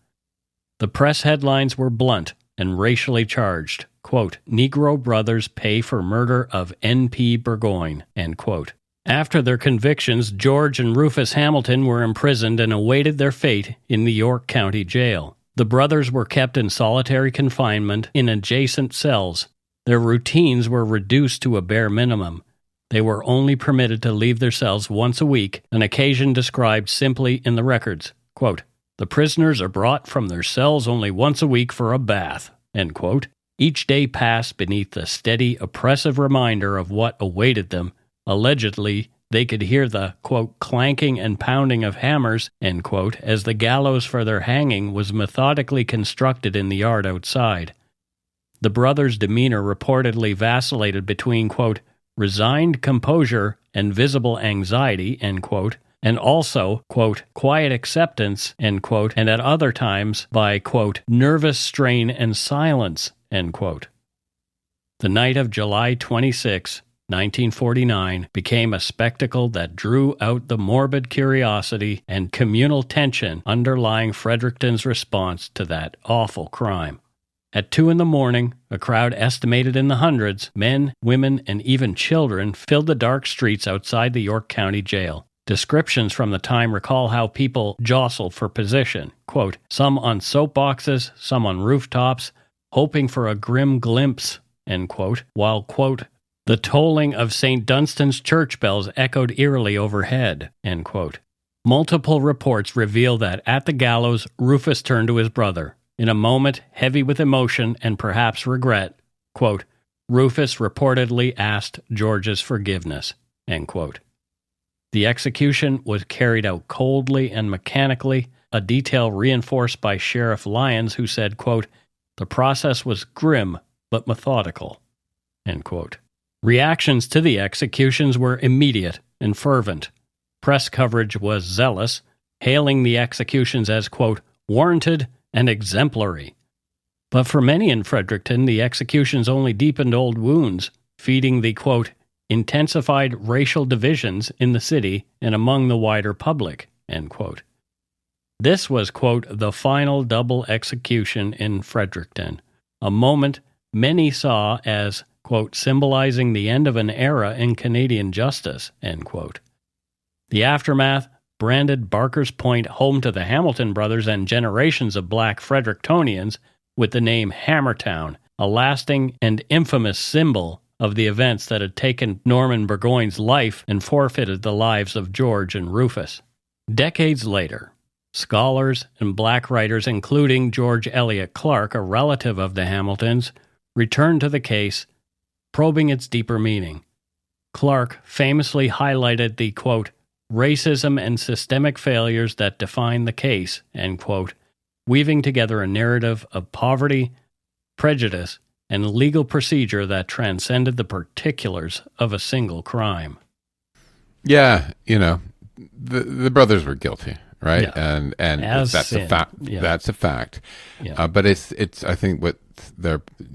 [SPEAKER 1] The press headlines were blunt and racially charged. Quote, Negro brothers pay for murder of N.P. Burgoyne, end quote. After their convictions, George and Rufus Hamilton were imprisoned and awaited their fate in the York County Jail. The brothers were kept in solitary confinement in adjacent cells. Their routines were reduced to a bare minimum. They were only permitted to leave their cells once a week, an occasion described simply in the records. Quote, the prisoners are brought from their cells only once a week for a bath, end quote. Each day passed beneath the steady, oppressive reminder of what awaited them. Allegedly, they could hear the, quote, clanking and pounding of hammers, end quote, as the gallows for their hanging was methodically constructed in the yard outside. The brothers' demeanor reportedly vacillated between, quote, resigned composure and visible anxiety, end quote, and also, quote, quiet acceptance, end quote, and at other times by, quote, nervous strain and silence, end quote. The night of July 26, 1949, became a spectacle that drew out the morbid curiosity and communal tension underlying Fredericton's response to that awful crime. At 2 a.m, a crowd estimated in the hundreds, men, women, and even children filled the dark streets outside the York County Jail. Descriptions from the time recall how people jostled for position, quote, some on soapboxes, some on rooftops, hoping for a grim glimpse, end quote, while, quote, the tolling of St. Dunstan's church bells echoed eerily overhead, end quote. Multiple reports reveal that at the gallows, Rufus turned to his brother. In a moment heavy with emotion and perhaps regret, quote, Rufus reportedly asked George's forgiveness, end quote. The execution was carried out coldly and mechanically, a detail reinforced by Sheriff Lyons, who said, quote, the process was grim but methodical, end quote. Reactions to the executions were immediate and fervent. Press coverage was zealous, hailing the executions as, quote, warranted and exemplary. But for many in Fredericton, the executions only deepened old wounds, feeding the, quote, intensified racial divisions in the city and among the wider public, end quote. This was, quote, the final double execution in Fredericton, a moment many saw as, quote, symbolizing the end of an era in Canadian justice, end quote. The aftermath branded Barker's Point home to the Hamilton brothers and generations of black Frederictonians with the name Hammertown, a lasting and infamous symbol of the events that had taken Norman Burgoyne's life and forfeited the lives of George and Rufus. Decades later, scholars and black writers, including George Eliot Clark, a relative of the Hamiltons, returned to the case, probing its deeper meaning. Clark famously highlighted the, quote, racism and systemic failures that define the case, end quote, weaving together a narrative of poverty, prejudice, and legal procedure that transcended the particulars of a single crime.
[SPEAKER 2] Yeah, the brothers were guilty, right?
[SPEAKER 1] Yeah.
[SPEAKER 2] And
[SPEAKER 1] As
[SPEAKER 2] that's
[SPEAKER 1] sin.
[SPEAKER 2] a fact.
[SPEAKER 1] Yeah.
[SPEAKER 2] That's a fact.
[SPEAKER 1] Yeah.
[SPEAKER 2] But it's I think what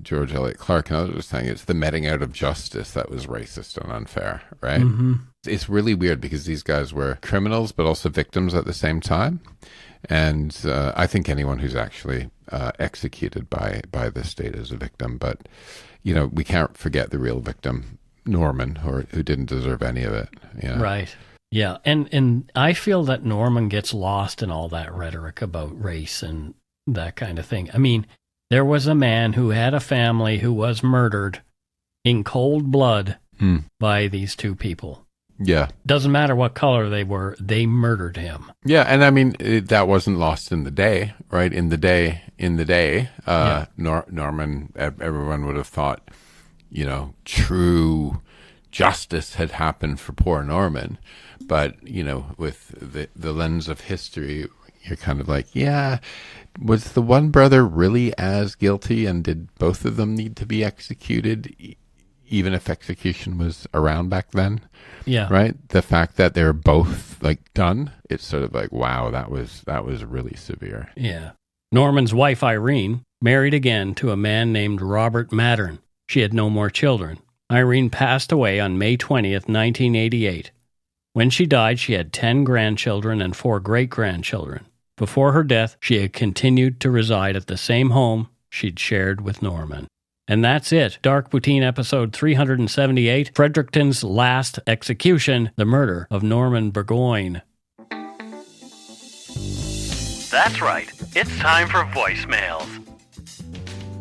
[SPEAKER 2] George Eliot Clark and others were saying, it's the meting out of justice that was racist and unfair, right?
[SPEAKER 1] Mm-hmm.
[SPEAKER 2] It's really weird because these guys were criminals but also victims at the same time. And I think anyone who's actually executed by the state is a victim. But, we can't forget the real victim, Norman, who didn't deserve any of it.
[SPEAKER 1] Right. Yeah. And I feel that Norman gets lost in all that rhetoric about race and that kind of thing. I mean, there was a man who had a family who was murdered in cold blood by these two people.
[SPEAKER 2] Yeah.
[SPEAKER 1] Doesn't matter what color they were, they murdered him.
[SPEAKER 2] Yeah, and I mean, that wasn't lost in the day, right? In the day, Norman, everyone would have thought, true justice had happened for poor Norman. But, with the lens of history, you're kind of like, yeah, was the one brother really as guilty, and did both of them need to be executed, even if execution was around back then?
[SPEAKER 1] Yeah.
[SPEAKER 2] Right? The fact that they're both done, it's sort of like, wow, that was really severe.
[SPEAKER 1] Yeah. Norman's wife, Irene, married again to a man named Robert Mattern. She had no more children. Irene passed away on May 20th, 1988. When she died, she had 10 grandchildren and 4 great-grandchildren. Before her death, she had continued to reside at the same home she'd shared with Norman. And that's it. Dark Poutine episode 378, Fredericton's Last Execution, the murder of Norman Burgoyne. That's right. It's time for voicemails.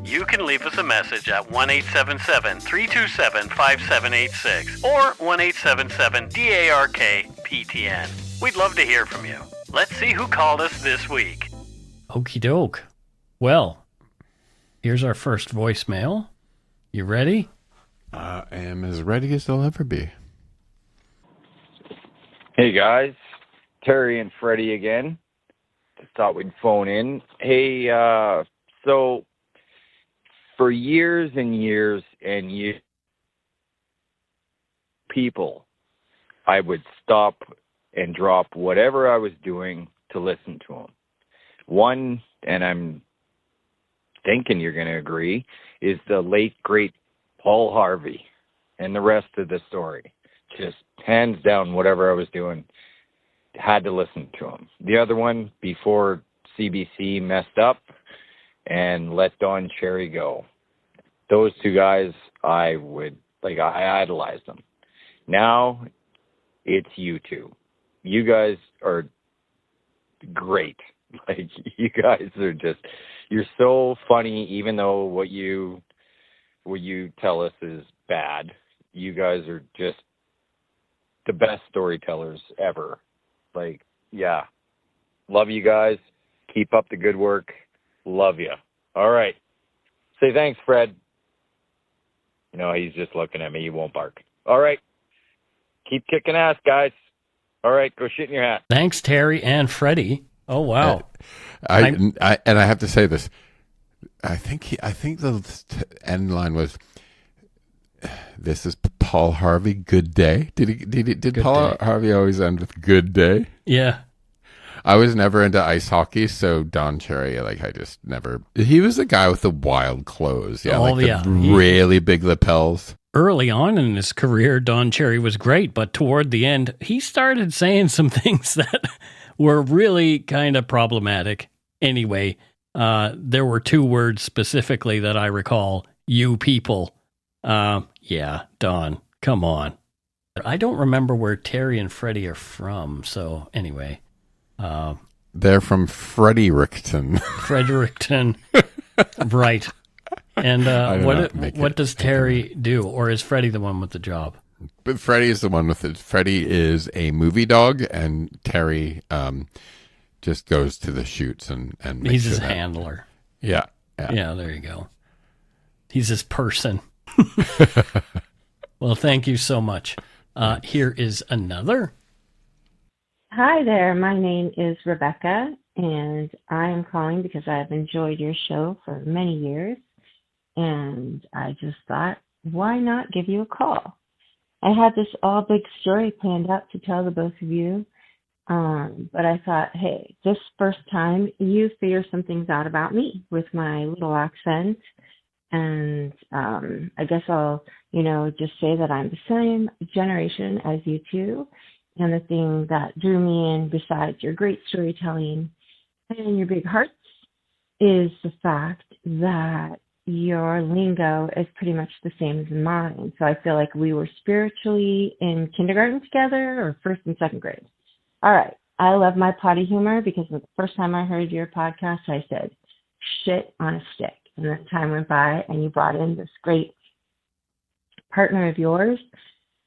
[SPEAKER 1] You can leave us a message at 1-877-327-5786 or 1-877-DARK-PTN. We'd love to hear from you. Let's see who called us this week. Okie doke. Well, here's our first voicemail. You ready?
[SPEAKER 2] I am as ready as I'll ever be.
[SPEAKER 7] Hey guys, Terry and Freddie again. Just thought we'd phone in. Hey, so for years and years and years, people, I would stop and drop whatever I was doing to listen to them. One, and I'm thinking you're going to agree, is the late, great Paul Harvey and the rest of the story. Just hands down, whatever I was doing, had to listen to him. The other one, before CBC messed up and let Don Cherry go. Those two guys, I idolized them. Now, it's you two. You guys are great. You guys are just, you're so funny, even though what you tell us is bad. You guys are just the best storytellers ever. Yeah. Love you guys. Keep up the good work. Love you. All right. Say thanks, Fred. He's just looking at me. He won't bark. All right. Keep kicking ass, guys. All right. Go shit in your hat.
[SPEAKER 1] Thanks, Terry and Freddie. Oh, wow.
[SPEAKER 2] I have to say this. I think the end line was, "This is Paul Harvey. Good day." Did Paul Harvey always end with "good day"?
[SPEAKER 1] Yeah.
[SPEAKER 2] I was never into ice hockey, so Don Cherry, I just never. He was the guy with the wild clothes, really big lapels.
[SPEAKER 1] Early on in his career, Don Cherry was great, but toward the end, he started saying some things that were really kind of problematic. Anyway, there were 2 words specifically that I recall: "you people." Yeah, Don, come on. I don't remember where Terry and Freddie are from, so anyway.
[SPEAKER 2] They're from Fredericton.
[SPEAKER 1] Fredericton, right. And what does Terry do? Or is Freddie the one with the job?
[SPEAKER 2] But Freddie is the one with it. Freddie is a movie dog, and Terry just goes to the shoots and makes
[SPEAKER 1] he's his handler.
[SPEAKER 2] Yeah.
[SPEAKER 1] Yeah, there you go. He's his person. Well, thank you so much. Here is another.
[SPEAKER 8] Hi there. My name is Rebecca, and I am calling because I've enjoyed your show for many years, and I just thought, why not give you a call? I had this all big story planned out to tell the both of you, but I thought, hey, this first time you figure some things out about me with my little accent, and I guess I'll, just say that I'm the same generation as you two. And the thing that drew me in, besides your great storytelling and your big hearts, is the fact that your lingo is pretty much the same as mine. So I feel like we were spiritually in kindergarten together, or first and second grade. All right. I love my potty humor because the first time I heard your podcast, I said, shit on a stick. And then time went by and you brought in this great partner of yours,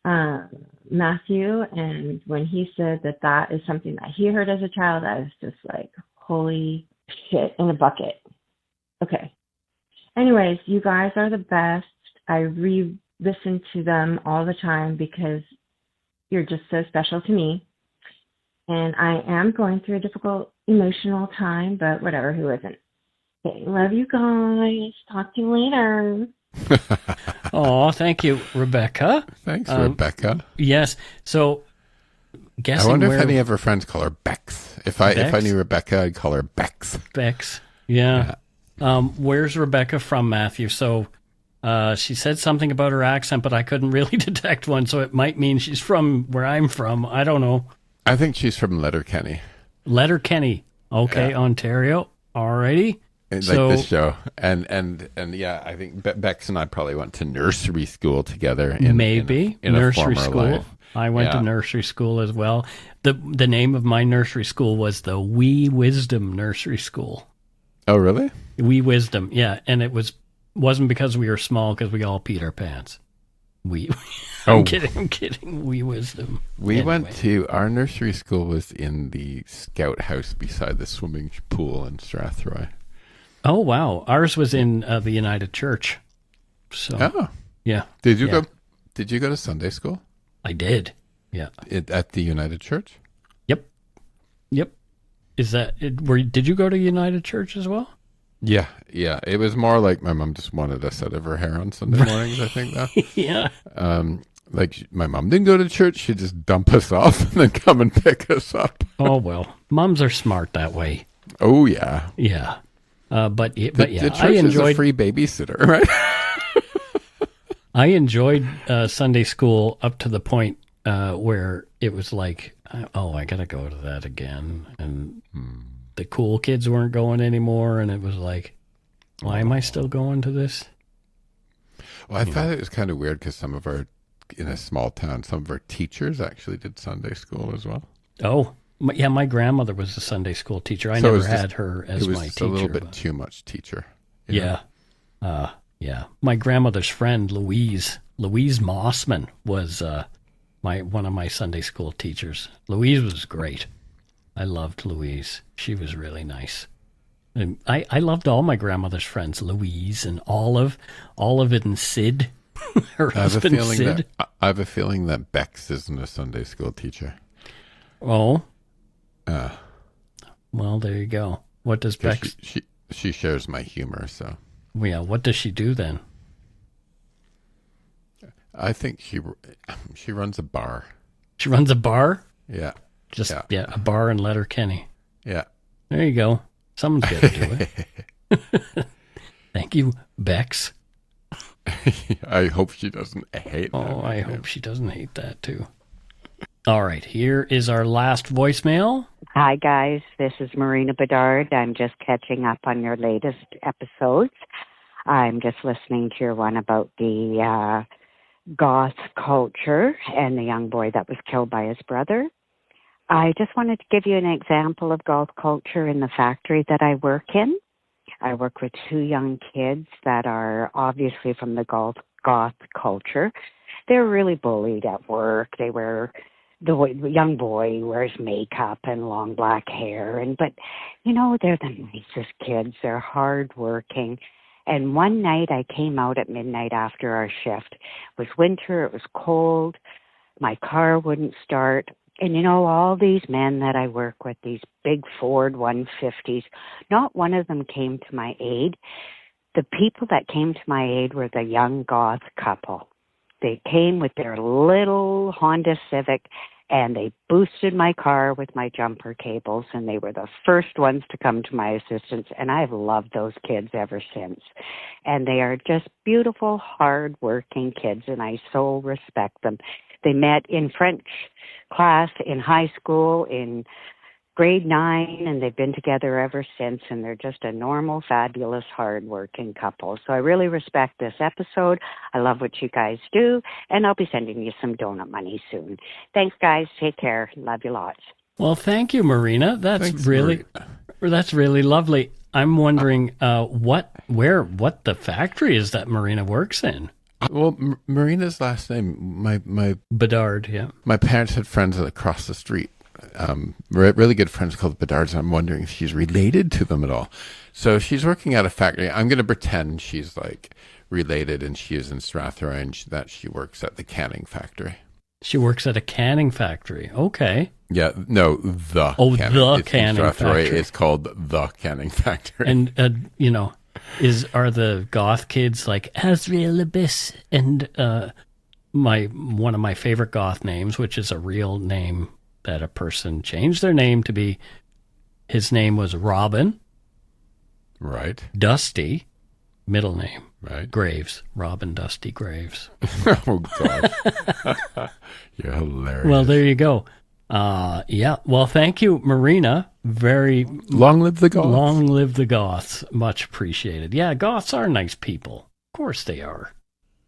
[SPEAKER 8] Matthew, and when he said that is something that he heard as a child, I was just like, holy shit in a bucket. Okay. Anyways, you guys are the best. I re-listen to them all the time because you're just so special to me. And I am going through a difficult emotional time, but whatever, who isn't? Okay, love you guys. Talk to you later.
[SPEAKER 1] Oh, thank you, Rebecca.
[SPEAKER 2] Thanks, Rebecca.
[SPEAKER 1] Yes. So, guessing
[SPEAKER 2] I wonder
[SPEAKER 1] where
[SPEAKER 2] if any of her friends call her Bex. If I knew Rebecca, I'd call her Bex.
[SPEAKER 1] Bex. Yeah. Where's Rebecca from, Matthew? So, she said something about her accent, but I couldn't really detect one. So it might mean she's from where I'm from. I don't know.
[SPEAKER 2] I think she's from Letterkenny.
[SPEAKER 1] Letterkenny. Okay, yeah. Ontario. Alrighty.
[SPEAKER 2] Like this show. And yeah, I think Bex and I probably went to nursery school together. In
[SPEAKER 1] nursery school.
[SPEAKER 2] Life.
[SPEAKER 1] I went to nursery school as well. The name of my nursery school was the Wee Wisdom Nursery School.
[SPEAKER 2] Oh, really?
[SPEAKER 1] Wee Wisdom, yeah. And it wasn't because we were small, because we all peed our pants. I'm kidding. Wee Wisdom.
[SPEAKER 2] We went to, our nursery school was in the scout house beside the swimming pool in Strathroy.
[SPEAKER 1] Oh, wow. Ours was in the United Church. So, yeah.
[SPEAKER 2] Did you go to Sunday school?
[SPEAKER 1] I did. Yeah.
[SPEAKER 2] At the United Church?
[SPEAKER 1] Yep. Is that it? Did you go to United Church as well?
[SPEAKER 2] Yeah. It was more like my mom just wanted us out of her hair on Sunday mornings, I think.
[SPEAKER 1] Yeah.
[SPEAKER 2] Like my mom didn't go to church; she'd just dump us off and then come and pick us up.
[SPEAKER 1] Oh well, moms are smart that way.
[SPEAKER 2] Oh yeah.
[SPEAKER 1] Yeah. But yeah,
[SPEAKER 2] the church is a free babysitter, right?
[SPEAKER 1] I enjoyed Sunday school up to the point where it was like, I gotta go to that again, and the cool kids weren't going anymore, and it was like, why am I still going to this?
[SPEAKER 2] Well, I thought it was kind of weird because in a small town, some of our teachers actually did Sunday school as well.
[SPEAKER 1] Oh. Yeah, my grandmother was a Sunday school teacher. I never had her as my teacher.
[SPEAKER 2] It was a little bit too much teacher.
[SPEAKER 1] Yeah. Yeah. My grandmother's friend, Louise Mossman, was one of my Sunday school teachers. Louise was great. I loved Louise. She was really nice. And I loved all my grandmother's friends, Louise and Olive and Sid, her husband Sid.
[SPEAKER 2] I have a feeling that Bex isn't a Sunday school teacher.
[SPEAKER 1] Oh. Well, there you go. What does Bex...
[SPEAKER 2] She shares my humor, so...
[SPEAKER 1] Yeah, what does she do then?
[SPEAKER 2] I think she runs a bar.
[SPEAKER 1] She runs a bar?
[SPEAKER 2] Yeah.
[SPEAKER 1] A bar in Letterkenny.
[SPEAKER 2] Yeah.
[SPEAKER 1] There you go. Someone's got to do it. Thank you, Bex.
[SPEAKER 2] I hope she doesn't hate that.
[SPEAKER 1] Oh, I hope she doesn't hate that, too. All right, here is our last voicemail.
[SPEAKER 9] Hi, guys. This is Marina Bedard. I'm just catching up on your latest episodes. I'm just listening to your one about the goth culture and the young boy that was killed by his brother. I just wanted to give you an example of goth culture in the factory that I work in. I work with two young kids that are obviously from the goth culture. They're really bullied at work. The young boy wears makeup and long black hair, but they're the nicest kids. They're hardworking, And one night I came out at midnight after our shift. It was winter, it was cold, my car wouldn't start. And you know, all these men that I work with, these big Ford 150s, not one of them came to my aid. The people that came to my aid were the young goth couple. They came with their little Honda Civic, and they boosted my car with my jumper cables, and they were the first ones to come to my assistance, and I've loved those kids ever since. And they are just beautiful, hard-working kids, and I so respect them. They met in French class in high school in grade 9, and they've been together ever since, and they're just a normal, fabulous, hard-working couple. So I really respect this episode. I love what you guys do, and I'll be sending you some donut money soon. Thanks, guys. Take care. Love you lots.
[SPEAKER 1] Well, thank you, Marina. That's really lovely. I'm wondering what the factory is that Marina works in.
[SPEAKER 2] Well, Marina's last name, my
[SPEAKER 1] Bedard, yeah.
[SPEAKER 2] My parents had friends across the street. Really good friends called Bedards. I'm wondering if she's related to them at all. So she's working at a factory. I'm going to pretend she's like related, and she is in Strathroy, that she works at the canning factory.
[SPEAKER 1] She works at a canning factory. Okay.
[SPEAKER 2] Yeah, no, the canning factory. It's called the canning factory.
[SPEAKER 1] And are the goth kids like Asriel Abyss and one of my favorite goth names, which is a real name that a person changed their name to be. His name was Robin.
[SPEAKER 2] Right.
[SPEAKER 1] Dusty, middle name.
[SPEAKER 2] Right.
[SPEAKER 1] Graves. Robin Dusty Graves.
[SPEAKER 2] Oh, God. You're hilarious.
[SPEAKER 1] Well, there you go. Yeah. Well, thank you, Marina. Very
[SPEAKER 2] long live the Goths.
[SPEAKER 1] Long live the Goths. Much appreciated. Yeah, Goths are nice people. Of course they are.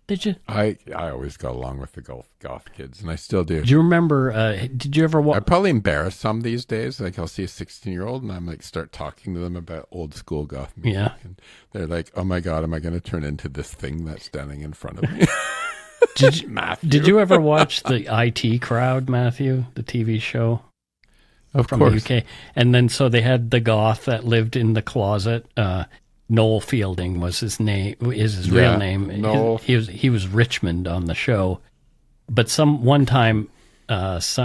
[SPEAKER 1] Did you?
[SPEAKER 2] I always got along with the goth kids, and I still do.
[SPEAKER 1] Do you remember? Did you ever watch?
[SPEAKER 2] I probably embarrass some these days. Like I'll see a 16-year-old, and I'm like start talking to them about old school goth music.
[SPEAKER 1] Yeah,
[SPEAKER 2] and they're like, "Oh my God, am I going to turn into this thing that's standing in front of me?"
[SPEAKER 1] Did you ever watch the IT Crowd, Matthew, the TV show?
[SPEAKER 2] From course.
[SPEAKER 1] The UK, and then so they had the goth that lived in the closet. Noel Fielding was his name. Is his real name?
[SPEAKER 2] Noel.
[SPEAKER 1] He was Richmond on the show, but one time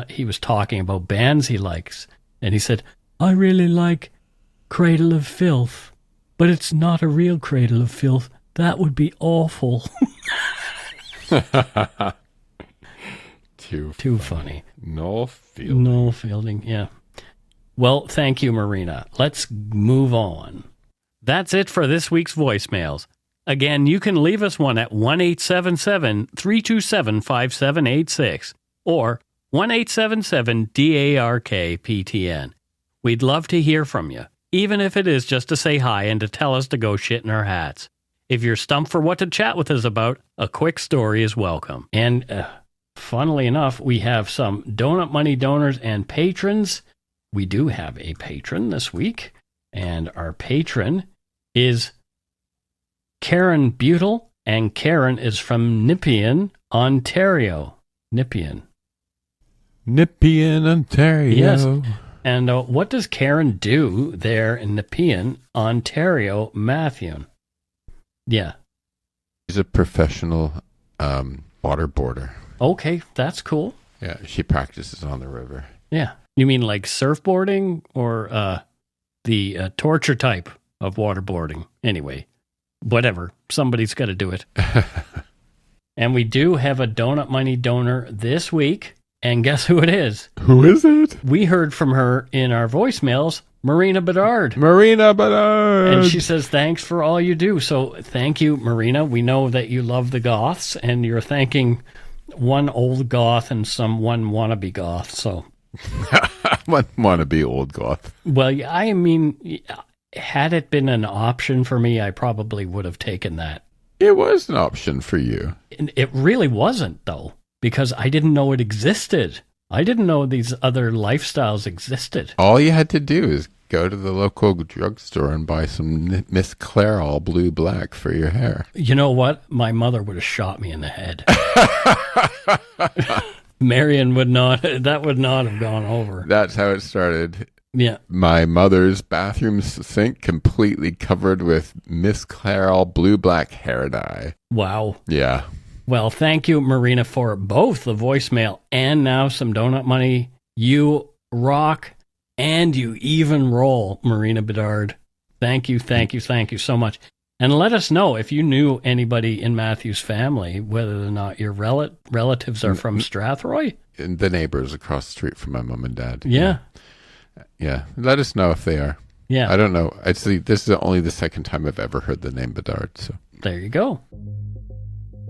[SPEAKER 1] he was talking about bands he likes, and he said, "I really like Cradle of Filth, but it's not a real Cradle of Filth. That would be awful." Too funny.
[SPEAKER 2] Noel Fielding.
[SPEAKER 1] Yeah. Well, thank you, Marina. Let's move on. That's it for this week's voicemails. Again, you can leave us one at 1-877-327-5786 or 1-877-DARK-PTN. We'd love to hear from you, even if it is just to say hi and to tell us to go shit in our hats. If you're stumped for what to chat with us about, a quick story is welcome. And funnily enough, we have some donut money donors and patrons. We do have a patron this week, and our patron is Karen Butel, and Karen is from Nepean, Ontario. Nepean,
[SPEAKER 2] Ontario.
[SPEAKER 1] Yes. And what does Karen do there in Nepean, Ontario, Matthew? Yeah.
[SPEAKER 2] She's a professional waterboarder.
[SPEAKER 1] Okay, that's cool.
[SPEAKER 2] Yeah, she practices on the river.
[SPEAKER 1] Yeah. You mean like surfboarding or the torture type of waterboarding? Anyway, whatever. Somebody's got to do it. And we do have a donut money donor this week. And guess who it is?
[SPEAKER 2] Who is it?
[SPEAKER 1] We heard from her in our voicemails, Marina Bedard.
[SPEAKER 2] And
[SPEAKER 1] she says, thanks for all you do. So thank you, Marina. We know that you love the Goths, and you're thanking one old goth and one wannabe goth. So
[SPEAKER 2] one wannabe old goth.
[SPEAKER 1] Well, I mean, had it been an option for me, I probably would have taken that.
[SPEAKER 2] It was an option for you.
[SPEAKER 1] It really wasn't, though, because I didn't know it existed. I didn't know these other lifestyles existed.
[SPEAKER 2] All you had to do is go to the local drugstore and buy some Miss Clairol Blue Black for your hair.
[SPEAKER 1] You know what? My mother would have shot me in the head. Marion would not have gone over.
[SPEAKER 2] That's how it started.
[SPEAKER 1] Yeah.
[SPEAKER 2] My mother's bathroom sink completely covered with Miss Clairol blue-black hair dye.
[SPEAKER 1] Wow.
[SPEAKER 2] Yeah.
[SPEAKER 1] Well, thank you, Marina, for both the voicemail and now some donut money. You rock and you even roll, Marina Bedard. Thank you so much. And let us know if you knew anybody in Matthew's family, whether or not your relatives are from Strathroy.
[SPEAKER 2] And the neighbors across the street from my mom and dad.
[SPEAKER 1] Yeah.
[SPEAKER 2] Yeah. Let us know if they are.
[SPEAKER 1] Yeah.
[SPEAKER 2] I don't know. Actually, this is only the second time I've ever heard the name Bedard. So
[SPEAKER 1] there you go.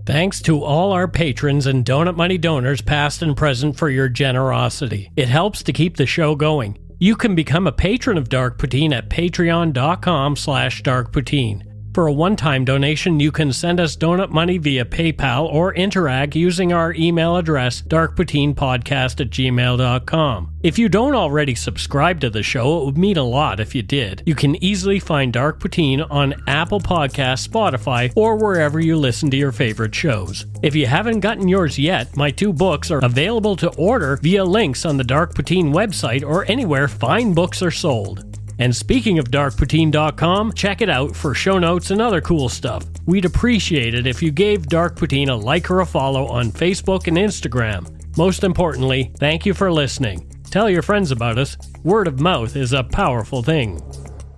[SPEAKER 1] Thanks to all our patrons and Donut Money donors, past and present, for your generosity. It helps to keep the show going. You can become a patron of Dark Poutine at patreon.com/darkpoutine. For a one-time donation, you can send us donut money via PayPal or interact using our email address, darkpoutinepodcast@gmail.com. If you don't already subscribe to the show, it would mean a lot if you did. You can easily find Dark Poutine on Apple Podcasts, Spotify, or wherever you listen to your favorite shows. If you haven't gotten yours yet, my 2 books are available to order via links on the Dark Poutine website or anywhere fine books are sold. And speaking of darkpoutine.com, check it out for show notes and other cool stuff. We'd appreciate it if you gave Dark Poutine a like or a follow on Facebook and Instagram. Most importantly, thank you for listening. Tell your friends about us. Word of mouth is a powerful thing.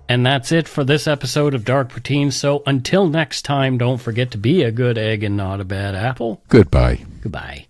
[SPEAKER 1] And that's it for this episode of Dark Poutine. So until next time, don't forget to be a good egg and not a bad apple.
[SPEAKER 2] goodbye.
[SPEAKER 1] Goodbye.